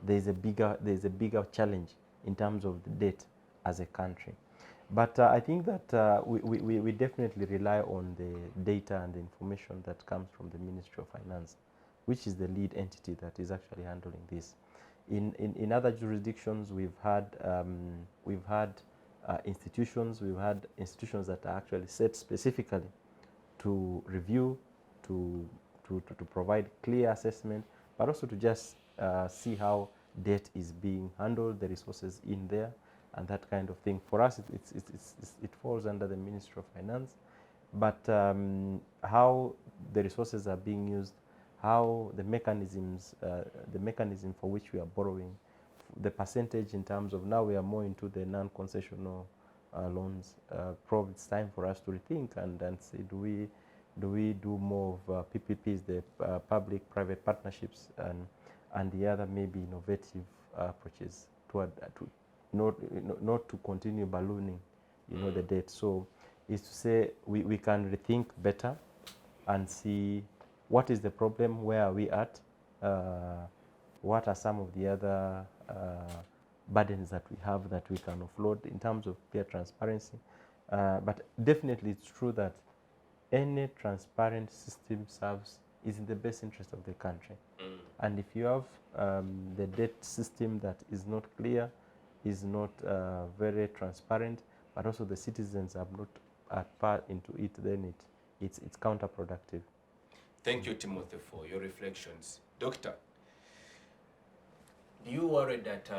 There's a bigger challenge in terms of the debt as a country. But I think that we definitely rely on the data and the information that comes from the Ministry of Finance, which is the lead entity that is actually handling this. In other jurisdictions, we've had institutions that are actually set specifically to review, to provide clear assessment, but also to just see how debt is being handled, the resources in there, and that kind of thing. For us, it falls under the Ministry of Finance, but how the resources are being used, how the mechanism for which we are borrowing, the percentage in terms of, now we are more into the non-concessional loans. Probably it's time for us to rethink and say, do we do more of PPPs, the public-private partnerships, and the other maybe innovative approaches to not to continue ballooning, the debt. So is to say we can rethink better and see what is the problem, where are we at, what are some of the other burdens that we have that we can offload in terms of peer transparency. But definitely it's true that any transparent system is in the best interest of the country. And if you have the debt system that is not clear, is not very transparent, but also the citizens are not at part into it, then it's counterproductive. Thank you, Timothy, for your reflections. Doctor, do you worry that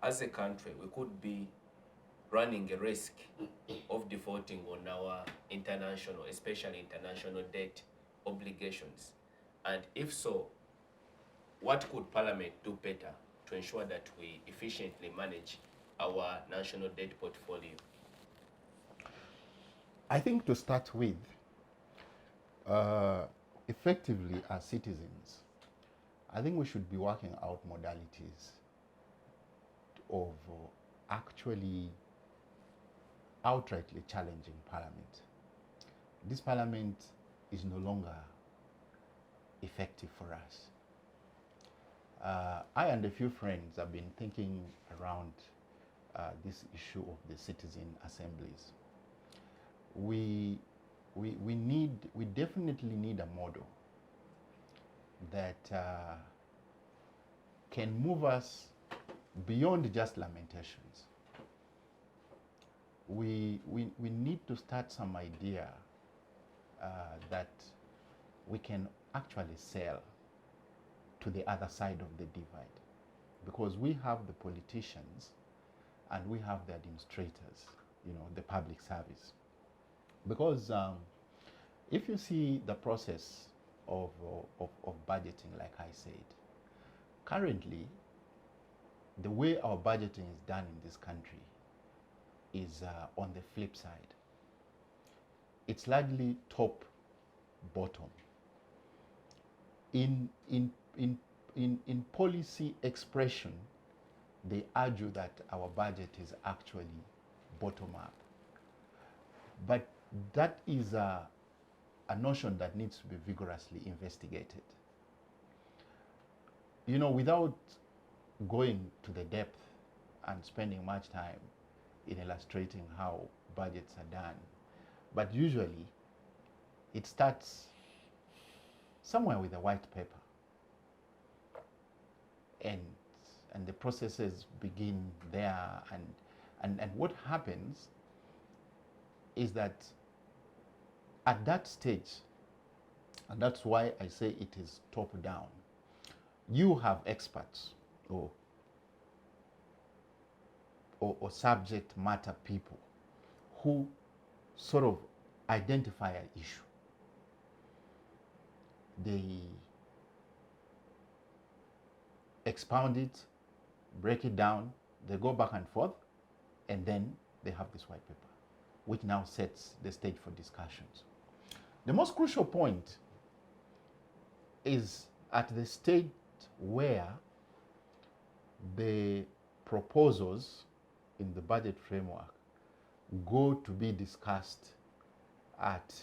as a country we could be running a risk of defaulting on our international, especially international debt obligations? And if so, what could Parliament do better to ensure that we efficiently manage our national debt portfolio? I think to start with, effectively as citizens, I think we should be working out modalities of actually outrightly challenging Parliament. This Parliament is no longer effective for us. I and a few friends have been thinking around this issue of the citizen assemblies. We definitely need a model that can move us beyond just lamentations. We need to start some idea that we can actually sell to the other side of the divide, because we have the politicians and we have the administrators, the public service. Because if you see the process of budgeting, like I said, currently the way our budgeting is done in this country is on the flip side. It's largely top bottom. In policy expression, they argue that our budget is actually bottom up. But that is a notion that needs to be vigorously investigated. You know, without going to the depth and spending much time in illustrating how budgets are done, but usually it starts somewhere with a white paper, and the processes begin there, and what happens is that at that stage, and that's why I say it is top down, you have experts or subject matter people who sort of identify an issue. They expound it, break it down, they go back and forth, and then they have this white paper, which now sets the stage for discussions. The most crucial point is at the state where the proposals in the budget framework go to be discussed at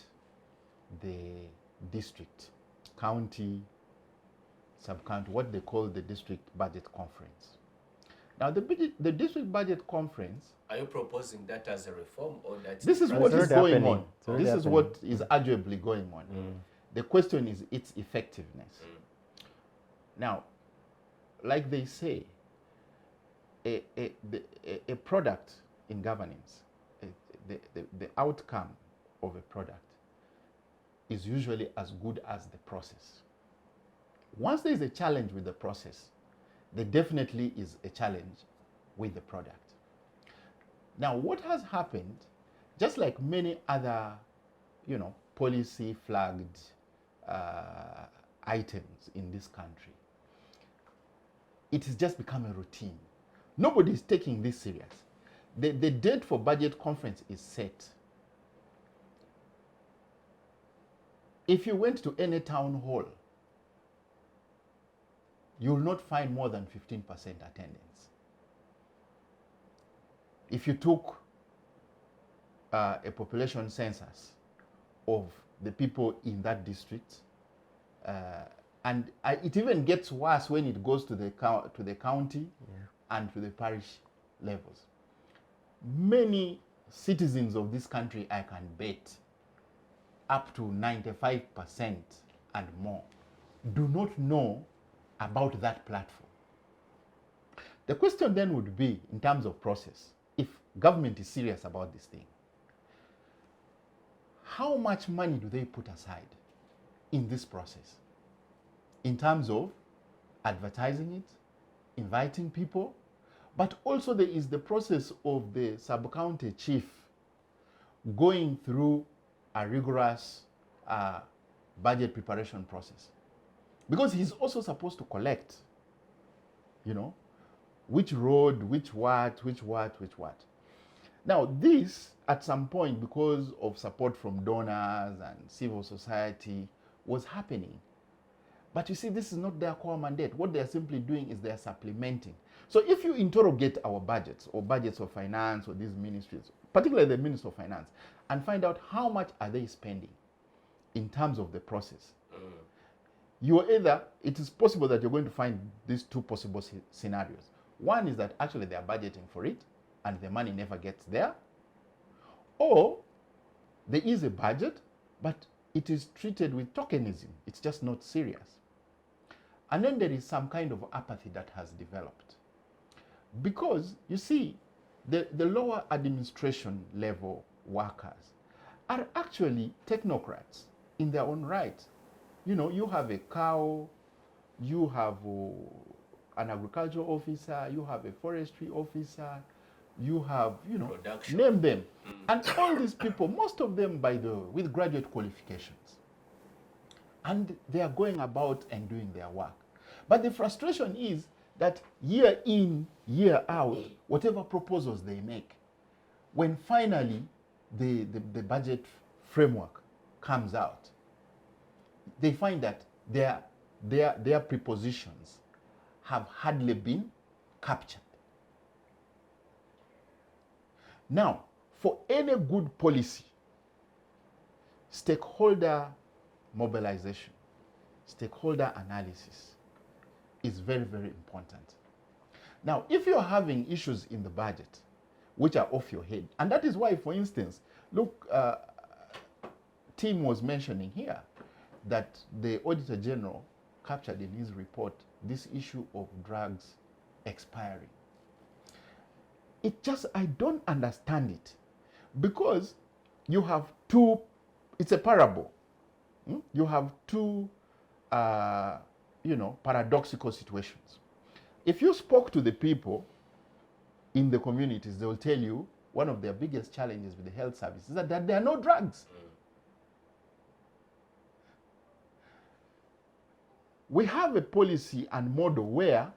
the district, county, sub-county, what they call the district budget conference. Now the district budget conference, Are you proposing that as a reform, or that this is what is going on. already This is happening. what is arguably going on. The question is its effectiveness. Now, like they say, a product in governance, the outcome of a product is usually as good as the process. Once there is a challenge with the process, there definitely is a challenge with the product. Now, what has happened, just like many other, you know, policy flagged items in this country, it has just become a routine. Nobody is taking this serious. The date for budget conference is set. If you went to any town hall, you will not find more than 15% attendance. If you took a population census of the people in that district, and it even gets worse when it goes to the county and to the parish levels. Many citizens of this country, I can bet, up to 95% and more, do not know about that platform. The question then would be, in terms of process, if government is serious about this thing, how much money do they put aside in this process in terms of advertising it, inviting people, but also there is the process of the sub-county chief going through a rigorous budget preparation process, because he's also supposed to collect, you know, which road, which what. Now this, at some point, because of support from donors and civil society, was happening. But you see, this is not their core mandate. What they're simply doing is they're supplementing. So if you interrogate our budgets or budgets of finance or these ministries, particularly the Minister of Finance, and find out how much are they spending in terms of the process, you're either, it is possible that you're going to find these two possible scenarios. One is that actually they are budgeting for it and the money never gets there, or there is a budget, but it is treated with tokenism. It's just not serious. And then there is some kind of apathy that has developed. Because, you see, the lower administration level workers are actually technocrats in their own right. You know, you have a cow, you have an agricultural officer, you have a forestry officer, you have, you know, Production. name them. And all these people, most of them, by the way, with graduate qualifications. And they are going about and doing their work. But the frustration is that year in, year out, whatever proposals they make, when finally the budget framework comes out, they find that their prepositions have hardly been captured Now, for any good policy, stakeholder mobilization, stakeholder analysis is very, very important. Now, if you're having issues in the budget, which are off your head, and that is why, for instance, look, Tim was mentioning here that the Auditor General captured in his report this issue of drugs expiring. It just, I don't understand it, because you have two, it's a parable. You have two, paradoxical situations. If you spoke to the people in the communities, they will tell you one of their biggest challenges with the health service is that there are no drugs. We have a policy and model where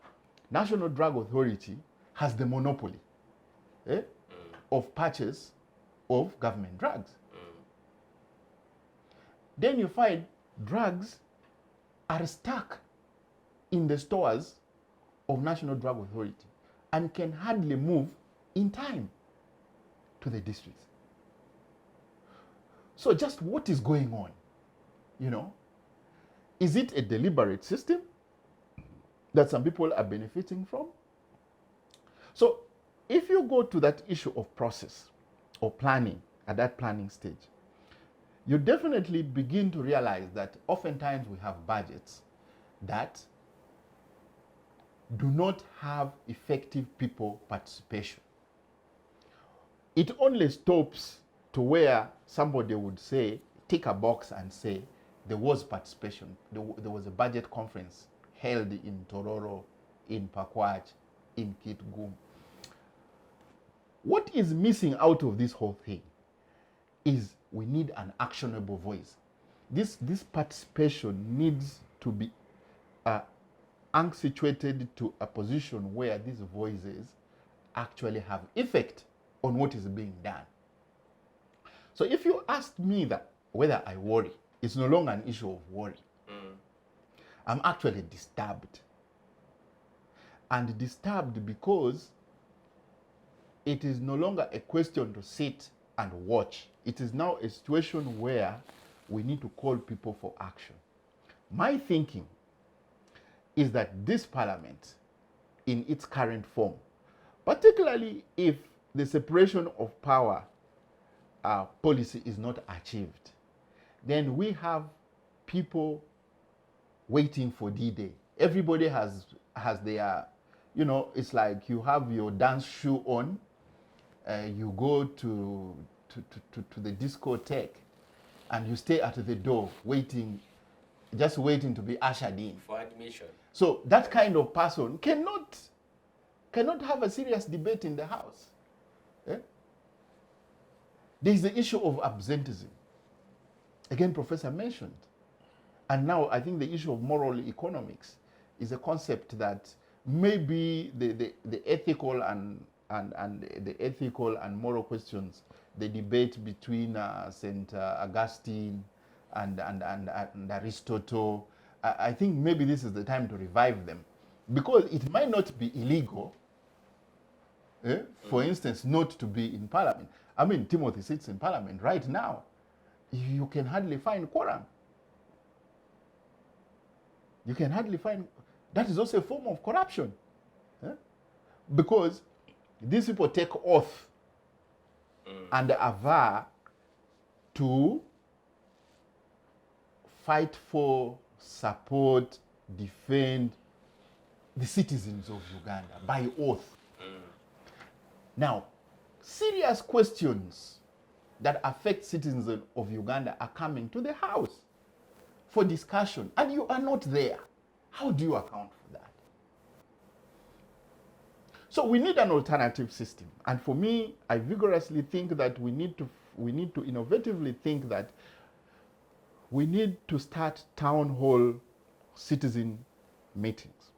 National Drug Authority has the monopoly of purchase of government drugs. Then you find drugs are stuck in the stores of National Drug Authority and can hardly move in time to the districts. So just what is going on? Is it a deliberate system that some people are benefiting from? So if you go to that issue of process or planning at that planning stage, you definitely begin to realize that oftentimes we have budgets that do not have effective people participation. It only stops to where somebody would say, tick a box and say, there was participation. There was a budget conference held in Tororo, in Pakwach, in Kitgum. What is missing out of this whole thing is we need an actionable voice. This participation needs to be situated to a position where these voices actually have effect on what is being done. So if you asked me that whether I worry, it's no longer an issue of worry. I'm actually disturbed. And disturbed because it is no longer a question to sit and watch. It is now a situation where we need to call people for action. My thinking is that this parliament, in its current form, particularly if the separation of power policy is not achieved, then we have people waiting for D-Day. Everybody has their, it's like you have your dance shoe on, you go to the discotheque, and you stay at the door waiting, just waiting to be ushered in. For admission. So that kind of person cannot have a serious debate in the House. There is the issue of absenteeism. Again, Professor mentioned. And now I think the issue of moral economics is a concept that maybe the ethical and the ethical and moral questions, the debate between St. Augustine and Aristotle, I think maybe this is the time to revive them, because it might not be illegal, for instance, not to be in Parliament. I mean, Timothy sits in Parliament right now. You can hardly find quorum. You can hardly find, that is also a form of corruption. Because these people take oath and aver to fight for, support, defend the citizens of Uganda by oath. Now, serious questions that affect citizens of Uganda are coming to the House for discussion, and you are not there. How do you account for that? So we need an alternative system, and for me, I vigorously think that we need to innovatively think that we need to start town hall citizen meetings,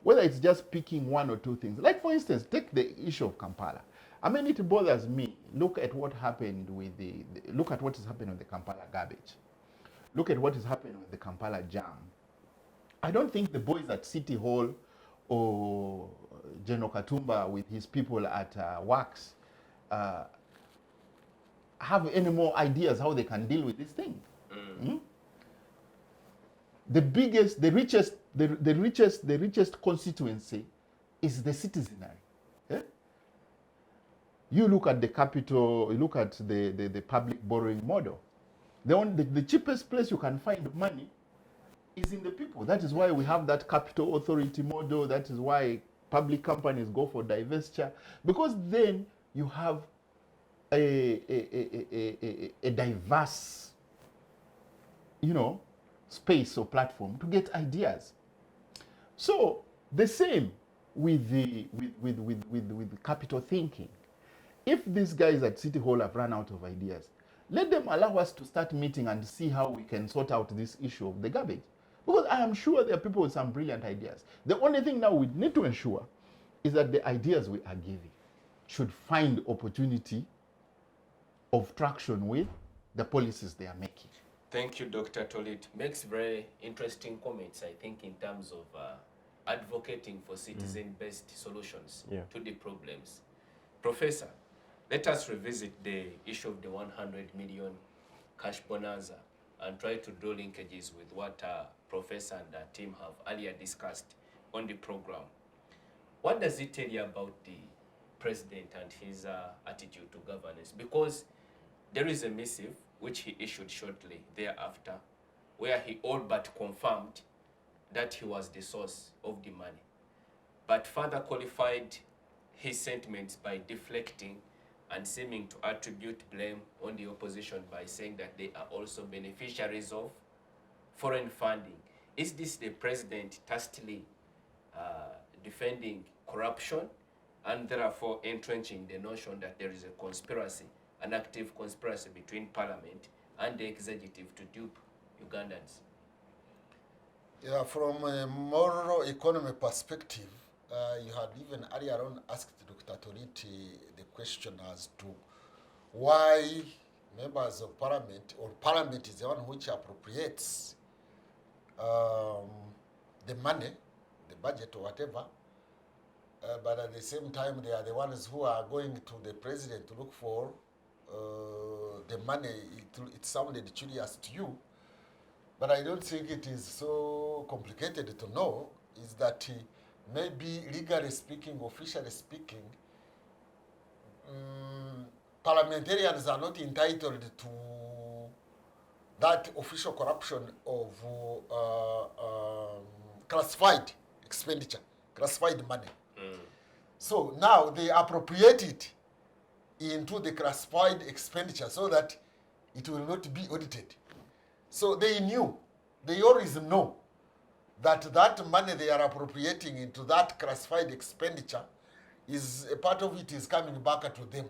whether it's just picking one or two things. Like, for instance, take the issue of Kampala. I mean, it bothers me. Look at what happened with look at what is happening with the Kampala garbage. Look at what is happening with the Kampala jam. I don't think the boys at City Hall or General Katumba with his people at Wax have any more ideas how they can deal with this thing. The biggest, the richest constituency is the citizenry. Yeah? You look at the capital, you look at the public borrowing model. The cheapest place you can find money is in the people. That is why we have that capital authority model. That is why public companies go for divestiture, because then you have a diverse, space or platform to get ideas. So the same with with capital thinking. If these guys at City Hall have run out of ideas, let them allow us to start meeting and see how we can sort out this issue of the garbage. Because I am sure there are people with some brilliant ideas. The only thing now we need to ensure is that the ideas we are giving should find opportunity of traction with the policies they are making. Thank you, Dr. Tolit. Makes very interesting comments, I think, in terms of advocating for citizen-based solutions to the problems. Professor, let us revisit the issue of the 100 million cash bonanza and try to draw linkages with what Professor and our team have earlier discussed on the program. What does it tell you about the president and his attitude to governance? Because there is a missive which he issued shortly thereafter, where he all but confirmed that he was the source of the money, but further qualified his sentiments by deflecting and seeming to attribute blame on the opposition by saying that they are also beneficiaries of foreign funding. Is this the president tacitly defending corruption and therefore entrenching the notion that there is a conspiracy, an active conspiracy between parliament and the executive to dupe Ugandans? Yeah, from a moral economy perspective, you had even earlier on asked Dr. Toriti the question as to why members of parliament, or parliament is the one which appropriates the money, the budget or whatever, but at the same time they are the ones who are going to the president to look for the money. It sounded curious to you, but I don't think it is so complicated to know. Is that maybe legally speaking, officially speaking, parliamentarians are not entitled to that official corruption of classified expenditure, classified money. So now they appropriate it into the classified expenditure so that it will not be audited. So they always know that that money they are appropriating into that classified expenditure is a part of it is coming back to them.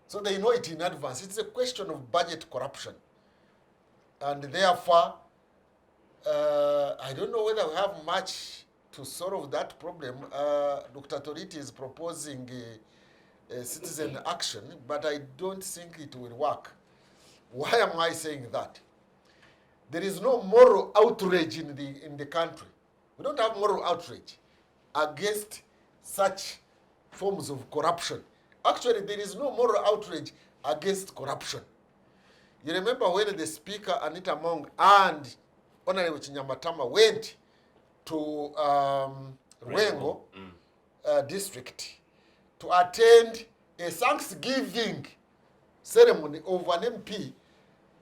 So they know it in advance. It's a question of budget corruption. And therefore, I don't know whether we have much to solve that problem. Dr. Toriti is proposing a citizen action, but I don't think it will work. Why am I saying that? There is no moral outrage in the country. We don't have moral outrage against such forms of corruption. Actually, there is no moral outrage against corruption. You remember when the Speaker, Anita Mong, and Honorable Chinyamatama went to Rwengo district to attend a Thanksgiving ceremony of an MP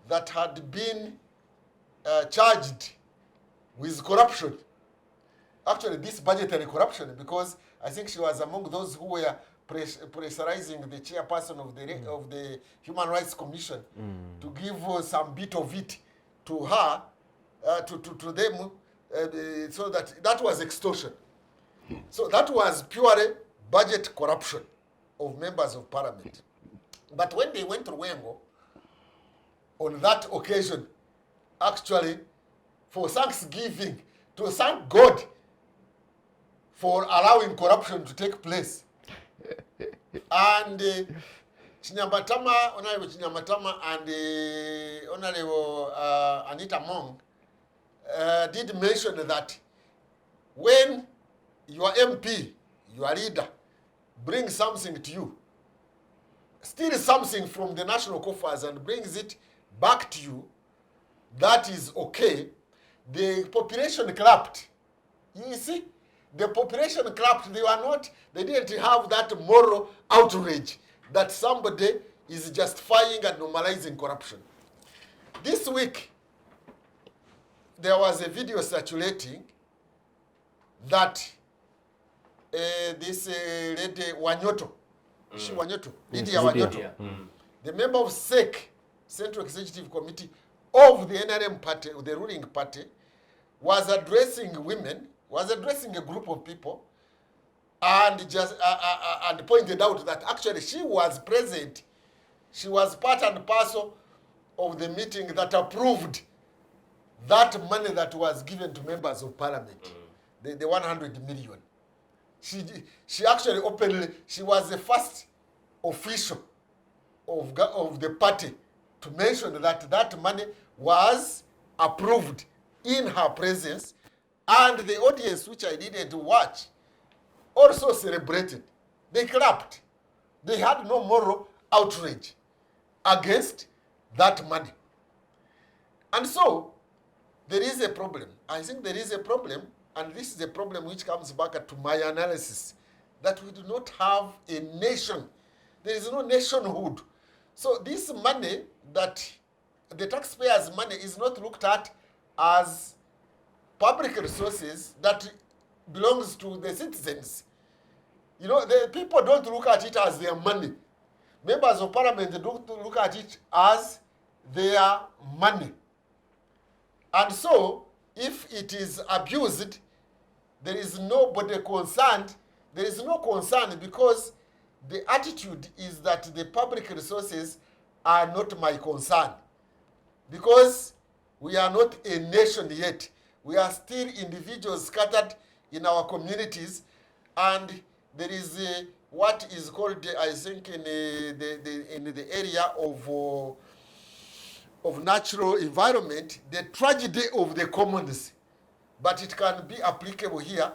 that had been charged with corruption. Actually, this budgetary corruption, because I think she was among those who were pressurizing the chairperson of the Human Rights Commission to give some bit of it to her, to them, so that was extortion. So that was purely budget corruption of members of parliament. But when they went to Rwengo, on that occasion, actually, for Thanksgiving, to thank God for allowing corruption to take place. And Honorable Chinyamatama and Honorable Anita Mong did mention that when your MP, your leader, brings something to you, steals something from the national coffers and brings it back to you, that is okay. The population clapped. You see, the population clapped. They didn't have that moral outrage that somebody is justifying and normalizing corruption. This week, there was a video circulating that this lady Wanyoto, she Wanyoto, Lydia Wanyoto, Yeah. the member of SEC, Central Executive Committee of the NRM party, the ruling party, was addressing women, was addressing a group of people, and just and pointed out that actually she was present. She was part and parcel of the meeting that approved that money that was given to members of parliament, the 100 million. She actually openly, she was the first official of the party to mention that that money was approved in her presence, and the audience, which I didn't watch, also celebrated. They clapped. They had no moral outrage against that money. And so, there is a problem. I think there is a problem, and this is a problem which comes back to my analysis, that we do not have a nation. There is no nationhood. So this money, that the taxpayers' money, is not looked at as public resources that belongs to the citizens. You know, the people don't look at it as their money. Members of parliament don't look at it as their money. And so, if it is abused, there is nobody concerned. There is no concern, because the attitude is that the public resources are not my concern. Because we are not a nation yet. We are still individuals scattered in our communities, and there is what is called, I think, in the area of natural environment, the tragedy of the commons. But it can be applicable here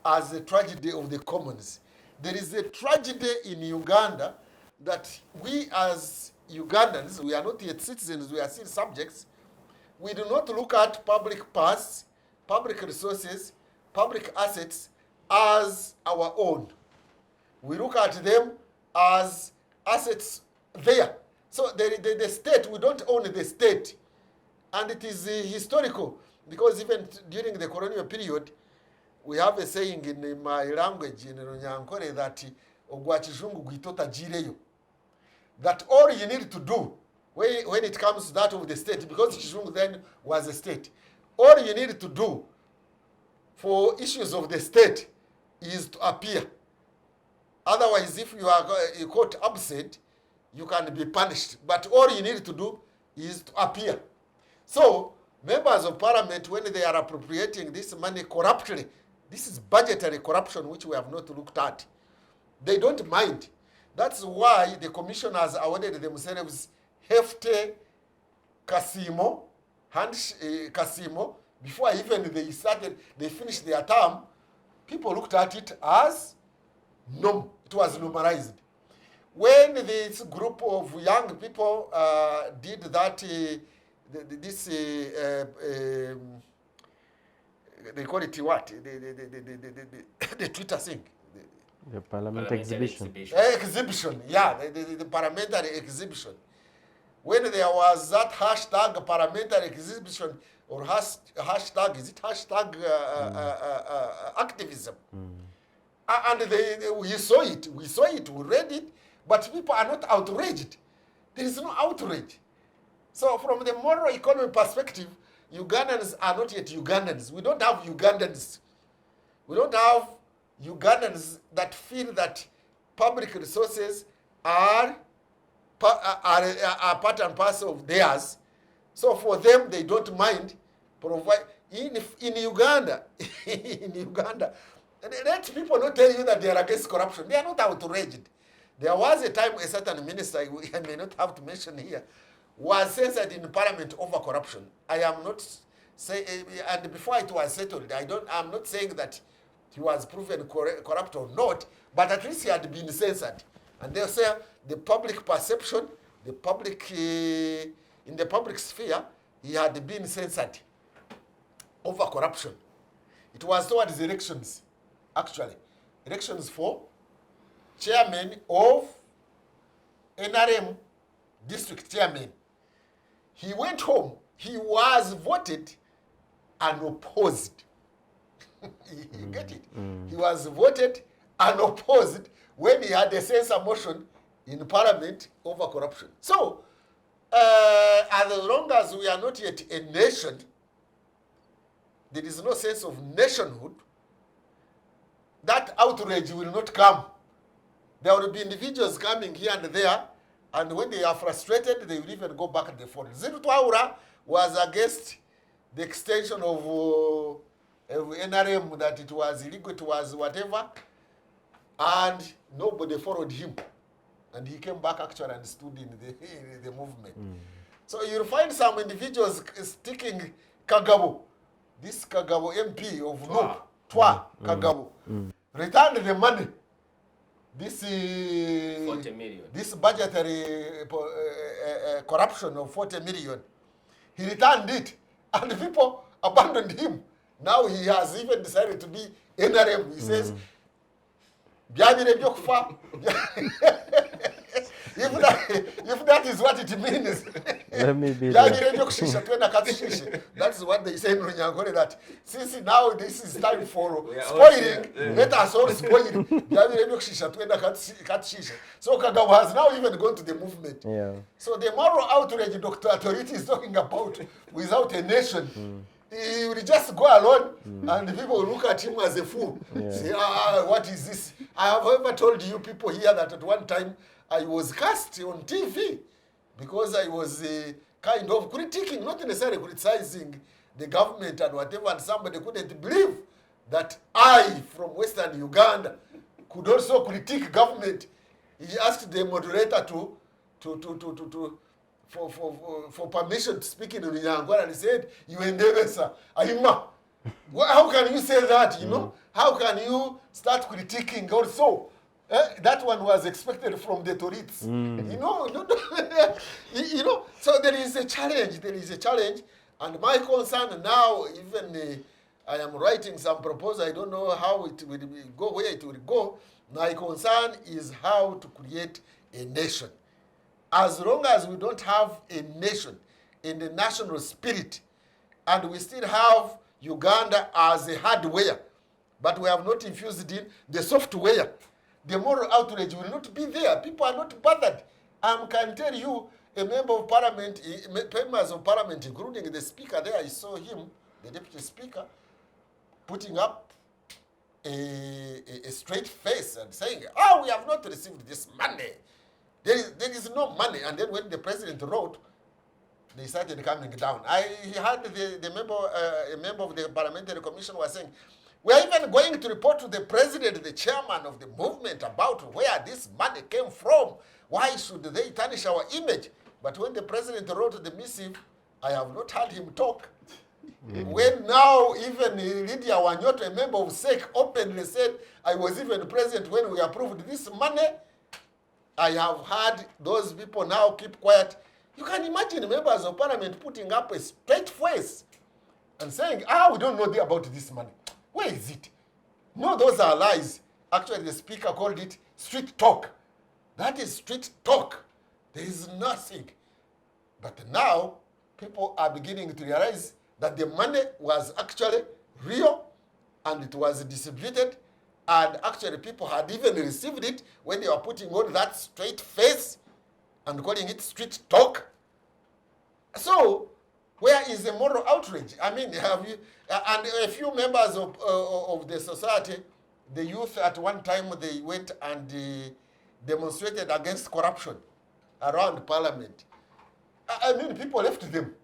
as the tragedy of the commons. There is a tragedy in Uganda that we as Ugandans, we are not yet citizens, we are still subjects. We do not look at public purse, public resources, public assets as our own. We look at them as assets there. So the state, we don't own the state. And it is historical, because even during the colonial period, we have a saying in my language, in Runyankore, that ogwachizungu gwitota jireyo. That all you need to do, when it comes to that of the state, because Chizungu then was a state, all you need to do for issues of the state is to appear. Otherwise, if you are caught absent, you can be punished. But all you need to do is to appear. So, members of parliament, when they are appropriating this money corruptly, this is budgetary corruption which we have not looked at. They don't mind. That's why the commissioners awarded themselves hefty casimo, casimo, before even they finished their term. People looked at it as norm. It was normalized. When this group of young people did that, they call it what? The Twitter thing. The Parliament exhibition. Exhibition, yeah, the parliamentary exhibition. When there was that hashtag parliamentary exhibition, or hashtag, is it hashtag activism? And we saw it, we read it, but people are not outraged. There is no outrage. So from the moral economy perspective, Ugandans are not yet Ugandans. We don't have Ugandans. We don't have Ugandans that feel that public resources are part and parcel of theirs. So for them, they don't mind provide. In Uganda, let people not tell you that they are against corruption. They are not outraged. There was a time a certain minister, I may not have to mention here, was censored in parliament over corruption. I am not saying, and before it was settled, I'm not saying that he was proven corrupt or not, but at least he had been censored. And they'll say the public perception, the public, in the public sphere, he had been censored over corruption. It was towards elections, actually. Elections for chairman of NRM district chairman. He went home. He was voted unopposed. You get it? He was voted unopposed when he had a censor motion in parliament over corruption. So, as long as we are not yet a nation, there is no sense of nationhood, that outrage will not come. There will be individuals coming here and there, and when they are frustrated, they will even go back to the phone. Zitu Twaura was against the extension of NRM, that it was illegal, it was whatever, and nobody followed him. And he came back actually and stood in the movement. So you'll find some individuals sticking Kagabo, this Kagabo MP of Noop, Kagabo, returned the money. This 40 million. This budgetary corruption of 40 million. He returned it, and people abandoned him. Now he has even decided to be NRM. He says, if that is what it means, Let me be that's what they say in Runyangore, that since now this is time for spoiling, let us all spoil it. So Kagabo has now even gone to the movement. Yeah. So the moral outrage Dr. Authority is talking about, without a nation, he will just go alone, and people will look at him as a fool. Say, what is this? I have ever told you people here that at one time I was cast on TV because I was kind of critiquing, not necessarily criticizing the government and whatever, and somebody couldn't believe that I, from Western Uganda, could also critique government. He asked the moderator for permission to speak in Runyangwara, and he said, "You endeavor, sir. Ayuma, how can you say that? You know, how can you start critiquing also?" That one was expected from the Torits. You know, you know. So there is a challenge. There is a challenge, and my concern now, even I am writing some proposal. I don't know how it will go, where it will go. My concern is how to create a nation. As long as we don't have a nation in the national spirit, and we still have Uganda as a hardware, but we have not infused in the software, the moral outrage will not be there. People are not bothered. I can tell you, a member of parliament, members of parliament, including the speaker there, I saw him, the deputy speaker, putting up a straight face and saying, "Oh, we have not received this money. There is no money." And then when the president wrote, they started coming down. I heard a member of the parliamentary commission was saying, "We are even going to report to the president, the chairman of the movement, about where this money came from. Why should they tarnish our image?" But when the president wrote the missive, I have not heard him talk. When now even Lydia Wanyoto, a member of SEC, openly said, "I was even present when we approved this money," I have heard those people now keep quiet. You can imagine members of parliament putting up a straight face and saying, "We don't know about this money. Where is it?" No, those are lies. Actually, the speaker called it street talk. That is street talk. There is nothing. But now, people are beginning to realize that the money was actually real, and it was distributed, and actually people had even received it when they were putting on that straight face and calling it street talk. So, where is the moral outrage? I mean, have you, and a few members of the society, the youth at one time, they went and demonstrated against corruption around parliament. I mean, people left them.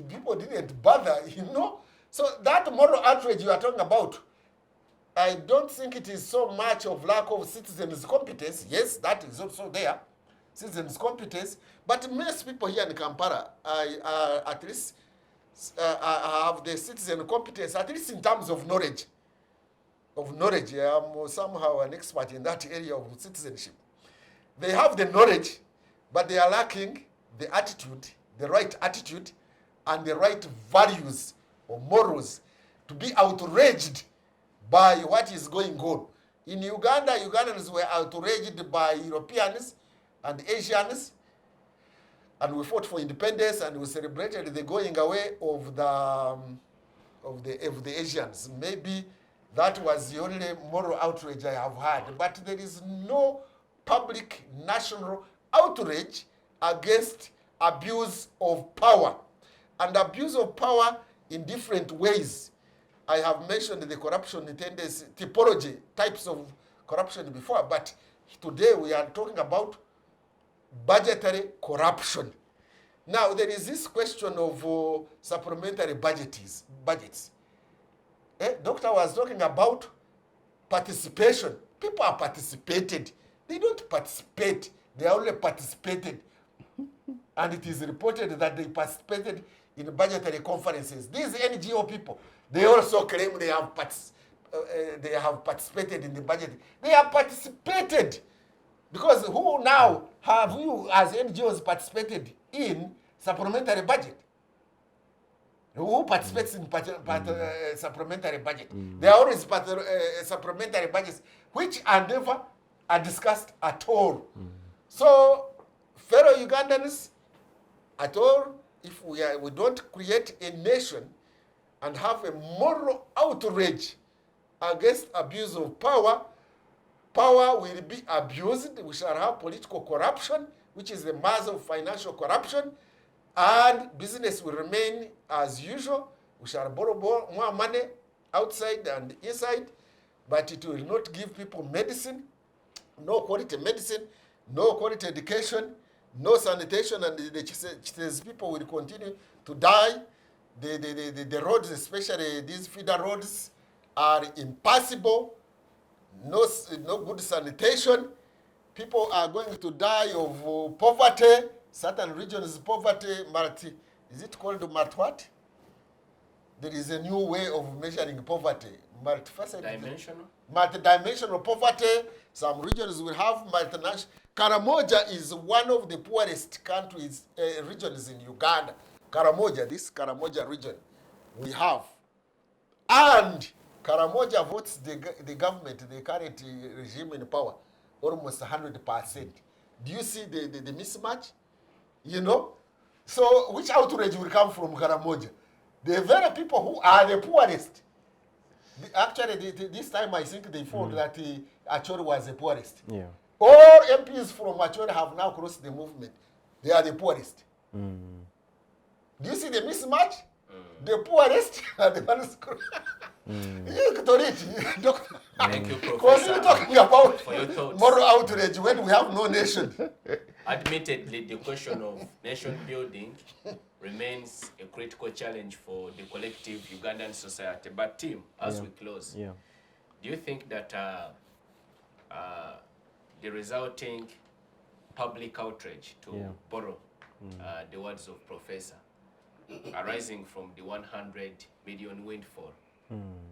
People didn't bother, you know. So that moral outrage you are talking about, I don't think it is so much of lack of citizens' competence. Yes, that is also there, citizens' competence. But most people here in Kampala, at least, have the citizen competence, at least in terms of knowledge. I am somehow an expert in that area of citizenship. They have the knowledge, but they are lacking the attitude, the right attitude, and the right values or morals to be outraged by what is going on. In Uganda, Ugandans were outraged by Europeans and Asians, and we fought for independence, and we celebrated the going away of the Asians. Maybe that was the only moral outrage I have had, but there is no public national outrage against abuse of power, and abuse of power in different ways. I have mentioned the corruption tendency, typology, types of corruption before, but today we are talking about budgetary corruption. Now, there is this question of supplementary budgets. Doctor was talking about participation. People are participated. They don't participate. They only participated. And it is reported that they participated in budgetary conferences. These NGO people, they also claim they have participated in the budget. They have participated. Because who now have you as NGOs participated in supplementary budget? Who participates in supplementary budget? There are always supplementary budgets which are never discussed at all. So, fellow Ugandans, at all, if we don't create a nation and have a moral outrage against abuse of power, power will be abused. We shall have political corruption, which is the mass of financial corruption, and business will remain as usual. We shall borrow more money outside and inside, but it will not give people medicine, no quality medicine, no quality education, no sanitation, and the people will continue to die. The roads, especially these feeder roads, are impassable. No good sanitation. People are going to die of poverty. Certain regions, poverty, is it called what? There is a new way of measuring poverty. Dimensional? Multidimensional poverty. Some regions will have multinational. Karamoja is one of the poorest regions in Uganda. This Karamoja region we have. And Karamoja votes the government, the current regime in power, almost 100%. Do you see the mismatch? You know? So which outrage will come from Karamoja? The very people who are the poorest. Actually, this time I think they found that Acholi was the poorest. Yeah. All MPs from Acholi have now crossed the movement. They are the poorest. Do you see the mismatch? The poorest are the ones. Thank you, Because Professor, you're talking about for your thoughts. moral outrage when we have no nation. Admittedly, the question of nation building remains a critical challenge for the collective Ugandan society. But Tim, as we close, do you think that the resulting public outrage, to borrow the words of Professor, arising from the 100 million windfall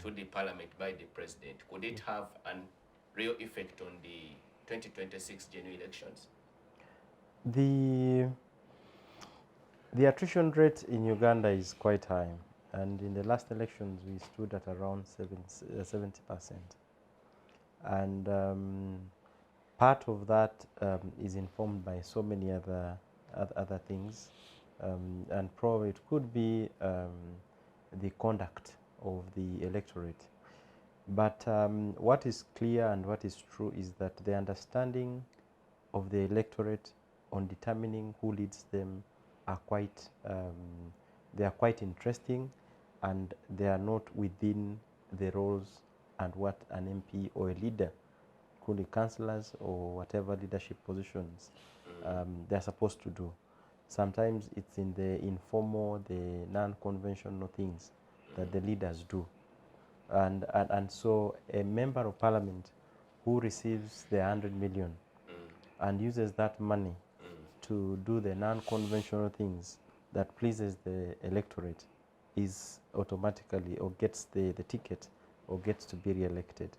to the parliament by the president, could it have a real effect on the 2026 general elections? The attrition rate in Uganda is quite high, and in the last elections we stood at around 70%. And part of that is informed by so many other things, and probably it could be the conduct of the electorate. But what is clear and what is true is that the understanding of the electorate on determining who leads them are quite interesting, and they are not within the roles and what an MP or a leader, including councillors or whatever leadership positions, they're supposed to do. Sometimes it's in the informal, the non-conventional things that the leaders do. And so a member of parliament who receives the 100 million and uses that money to do the non-conventional things that pleases the electorate is automatically, or gets the ticket, or gets to be re-elected.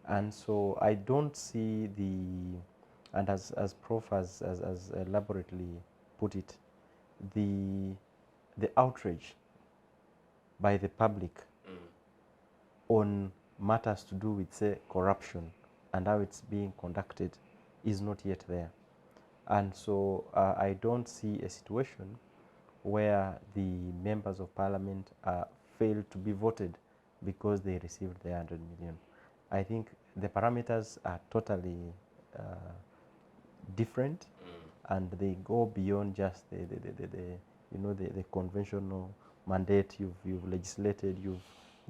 And so I don't see And as Prof has elaborately put it, the outrage by the public on matters to do with, say, corruption and how it's being conducted is not yet there. And so I don't see a situation where the members of parliament failed to be voted because they received the 100 million. I think the parameters are totally different, and they go beyond just the conventional mandate you've legislated, you've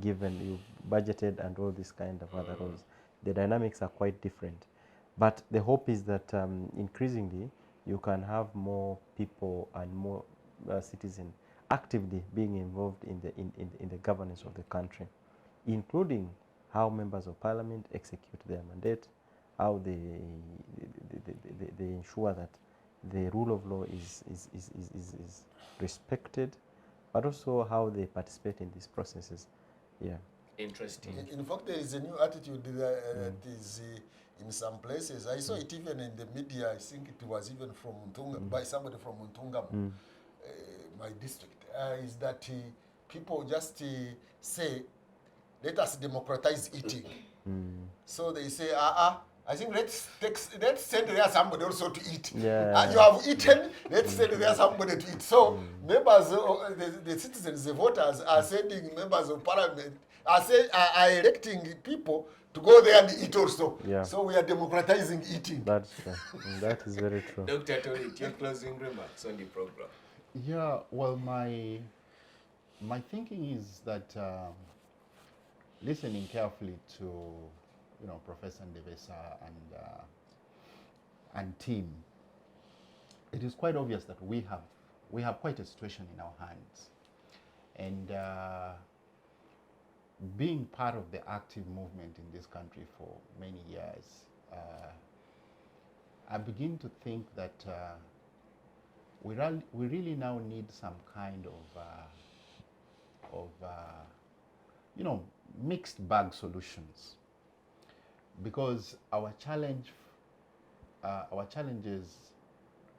given, you've budgeted, and all this kind of other roles. The dynamics are quite different. But the hope is that increasingly you can have more people and more citizens actively being involved in the governance of the country, including how members of parliament execute their mandate, how they ensure that the rule of law is respected, but also how they participate in these processes. Yeah. Interesting. In fact, there is a new attitude that is in some places. I saw it even in the media. I think it was even from Muntunga, by somebody from Muntunga, my district, is that people just say, let us democratize eating. So they say, I think let's send there somebody also to eat. Yeah. You have eaten, let's send there somebody to eat. So members, the citizens, the voters are sending members of parliament, are electing people to go there and eat also. Yeah. So we are democratizing eating. That's true. That is very true. Dr. Tolit, your closing remarks on the program. Yeah, well, my thinking is that listening carefully to Professor Ndevesa and team, it is quite obvious that we have quite a situation in our hands, and being part of the active movement in this country for many years, I begin to think that we really now need some kind of mixed bag solutions, because our challenges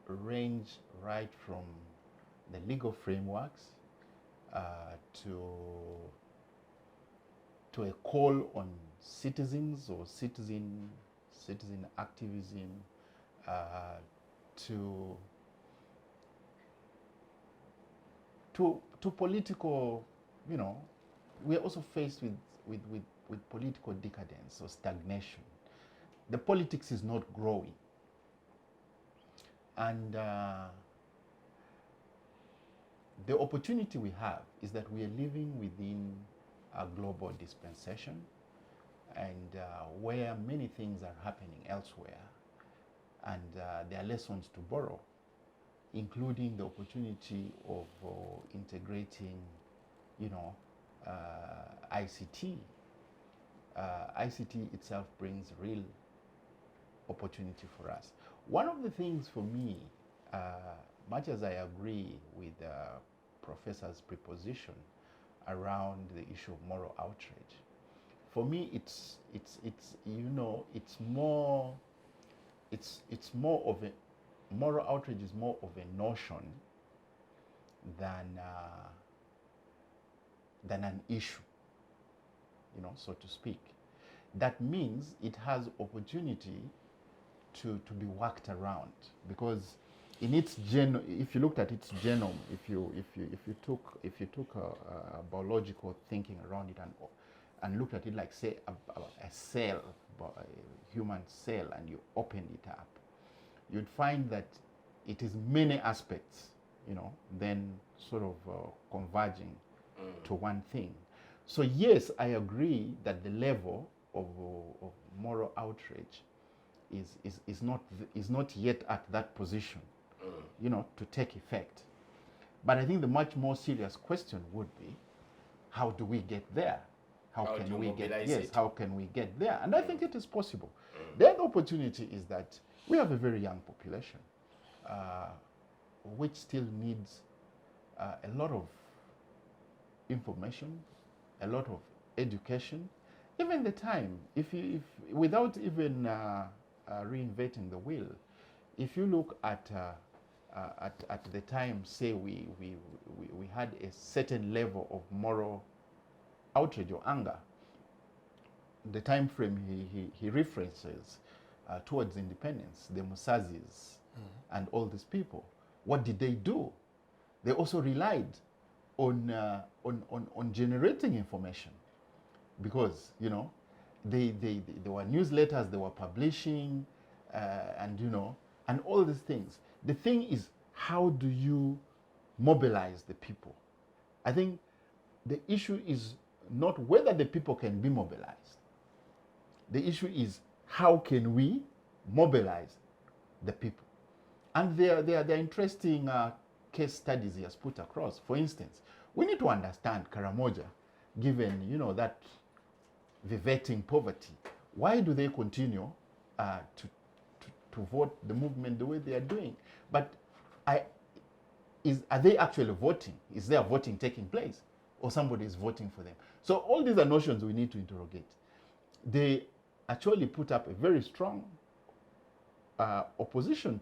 range right from the legal frameworks to a call on citizens or citizen activism, to political, we are also faced with political decadence or stagnation. The politics is not growing. And the opportunity we have is that we are living within a global dispensation, and where many things are happening elsewhere, and there are lessons to borrow, including the opportunity of integrating, ICT. ICT itself brings real opportunity for us. One of the things for me, much as I agree with Professor's preposition around the issue of moral outrage, for me it's more of a moral outrage is more of a notion than an issue, so to speak. That means it has opportunity to be worked around, because in its if you looked at its genome, if you took a biological thinking around it and looked at it like, say, a cell, a human cell, and you open it up, you'd find that it is many aspects, then sort of converging to one thing. So yes, I agree that the level of moral outrage is not yet at that position, to take effect. But I think the much more serious question would be, how do we get there? How can we get there? And I think it is possible. The other opportunity is that we have a very young population, which still needs a lot of information, a lot of education, even the time. If without even reinventing the wheel. If you look at the time, say we had a certain level of moral outrage or anger, the time frame he references towards independence, the Musazis and all these people, what did they do? They also relied on generating information, because there were newsletters they were publishing, and all these things. The thing is, how do you mobilize the people? I think the issue is not whether the people can be mobilized. The issue is, how can we mobilize the people? And there are interesting case studies he has put across. For instance, we need to understand Karamoja, given that vivating poverty. Why do they continue to vote the movement the way they are doing? But are they actually voting? Is there voting taking place, or somebody is voting for them? So all these are notions we need to interrogate. They actually put up a very strong opposition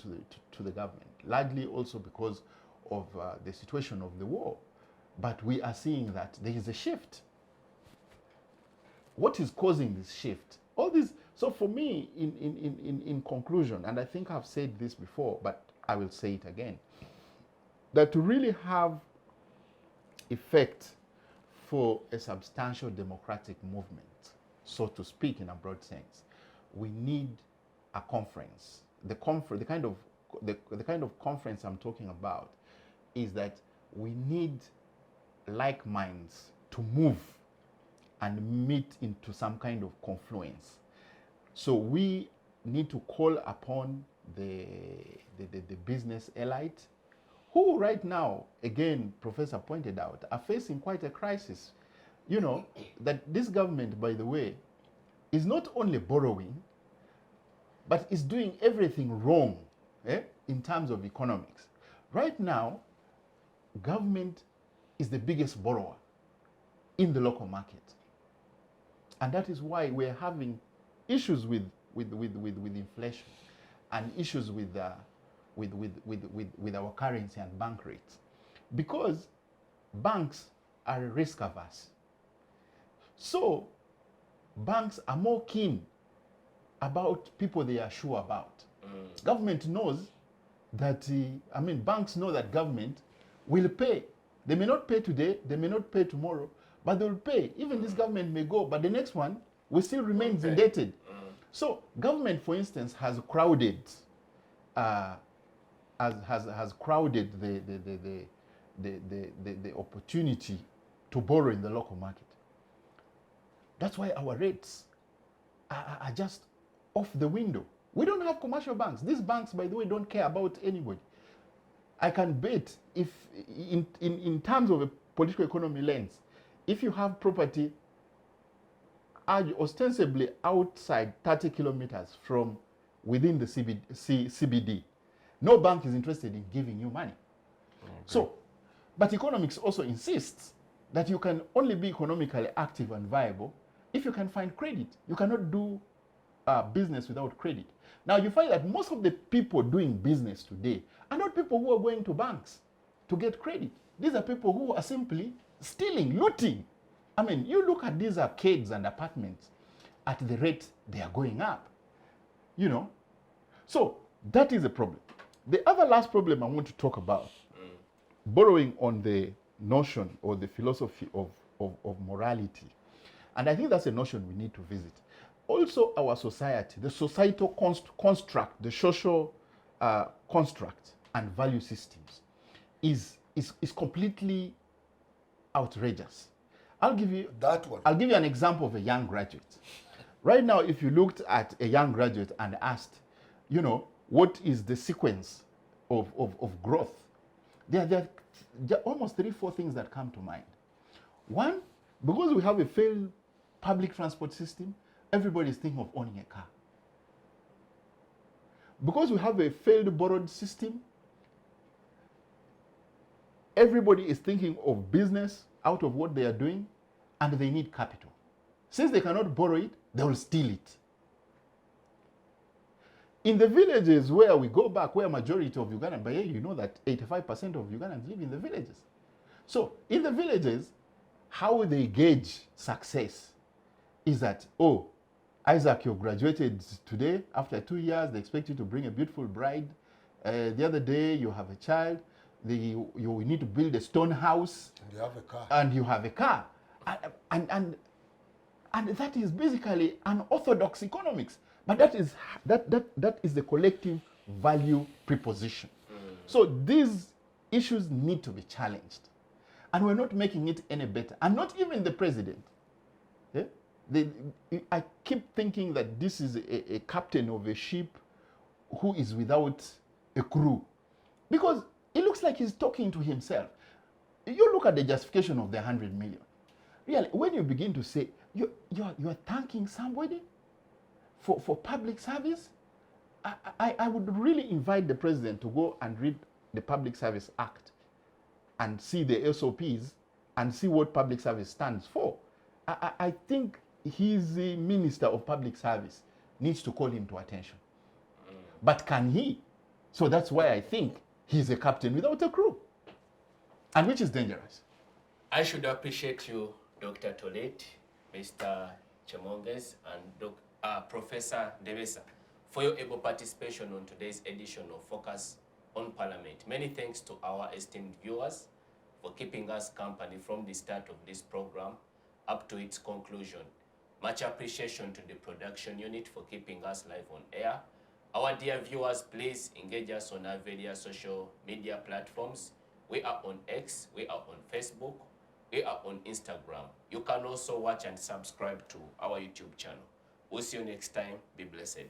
to the government, largely also because of the situation of the war. But we are seeing that there is a shift. What is causing this shift? All this. So for me, in conclusion, and I think I've said this before, but I will say it again, that to really have effect for a substantial democratic movement, so to speak, in a broad sense, we need a conference. The kind of conference I'm talking about is that we need like minds to move and meet into some kind of confluence. So we need to call upon the business elite, who right now, again, Professor pointed out, are facing quite a crisis. That this government, by the way, is not only borrowing, but is doing everything wrong in terms of economics. Right now, government is the biggest borrower in the local market. And that is why we're having issues with inflation, and issues with our currency and bank rates, because banks are risk averse. So banks are more keen about people they are sure about. Government knows that, banks know that government will pay. They may not pay today, they may not pay tomorrow, but they will pay. Even this government may go, but the next one will still remain indebted. So government, for instance, has crowded has crowded the opportunity to borrow in the local market. That's why our rates are just off the window. We don't have commercial banks. These banks, by the way, don't care about anybody. I can bet, if in terms of a political economy lens, if you have property ostensibly outside 30 kilometers from within the CBD, no bank is interested in giving you money. Okay. So, but economics also insists that you can only be economically active and viable if you can find credit. You cannot do business without credit. Now you find that most of the people doing business today are not people who are going to banks to get credit. These are people who are simply stealing, looting. You look at these arcades and apartments at the rate they are going up. So that is a problem. The other last problem I want to talk about, borrowing on the notion or the philosophy of morality. And I think that's a notion we need to visit. Also, our society, the societal construct, the social construct and value systems is completely outrageous. I'll give you an example of a young graduate. Right now, if you looked at a young graduate and asked, what is the sequence of growth? There are almost 3-4 things that come to mind. One, because we have a failed public transport system, everybody is thinking of owning a car. Because we have a failed borrowed system, everybody is thinking of business out of what they are doing, and they need capital. Since they cannot borrow it, they will steal it. in the villages where we go back, where majority of Ugandans, but yeah, you know that 85% of Ugandans live in the villages. So in the villages, how they gauge success is that, oh, Isaac, you graduated today. After 2 years, they expect you to bring a beautiful bride. The other day, you have a child. You need to build a stone house. And you have a car. And you have a car. And that is basically unorthodox economics. But that is the collective value preposition. So these issues need to be challenged. And we're not making it any better. And not even the president. Yeah? I keep thinking that this is a captain of a ship who is without a crew. Because it looks like he's talking to himself. You look at the justification of the 100 million. Really, when you begin to say, you're thanking somebody for public service, I would really invite the president to go and read the Public Service Act and see the SOPs and see what public service stands for. I think his Minister of Public Service needs to call him to attention. But can he? So that's why I think he's a captain without a crew, and which is dangerous. I should appreciate you, Dr. Tolet, Mr. Chemonges, and Professor Devesa, for your able participation on today's edition of Focus on Parliament. Many thanks to our esteemed viewers for keeping us company from the start of this program up to its conclusion. Much appreciation to the production unit for keeping us live on air. Our dear viewers, please engage us on our various social media platforms. We are on X, we are on Facebook, we are on Instagram. You can also watch and subscribe to our YouTube channel. We'll see you next time. Be blessed.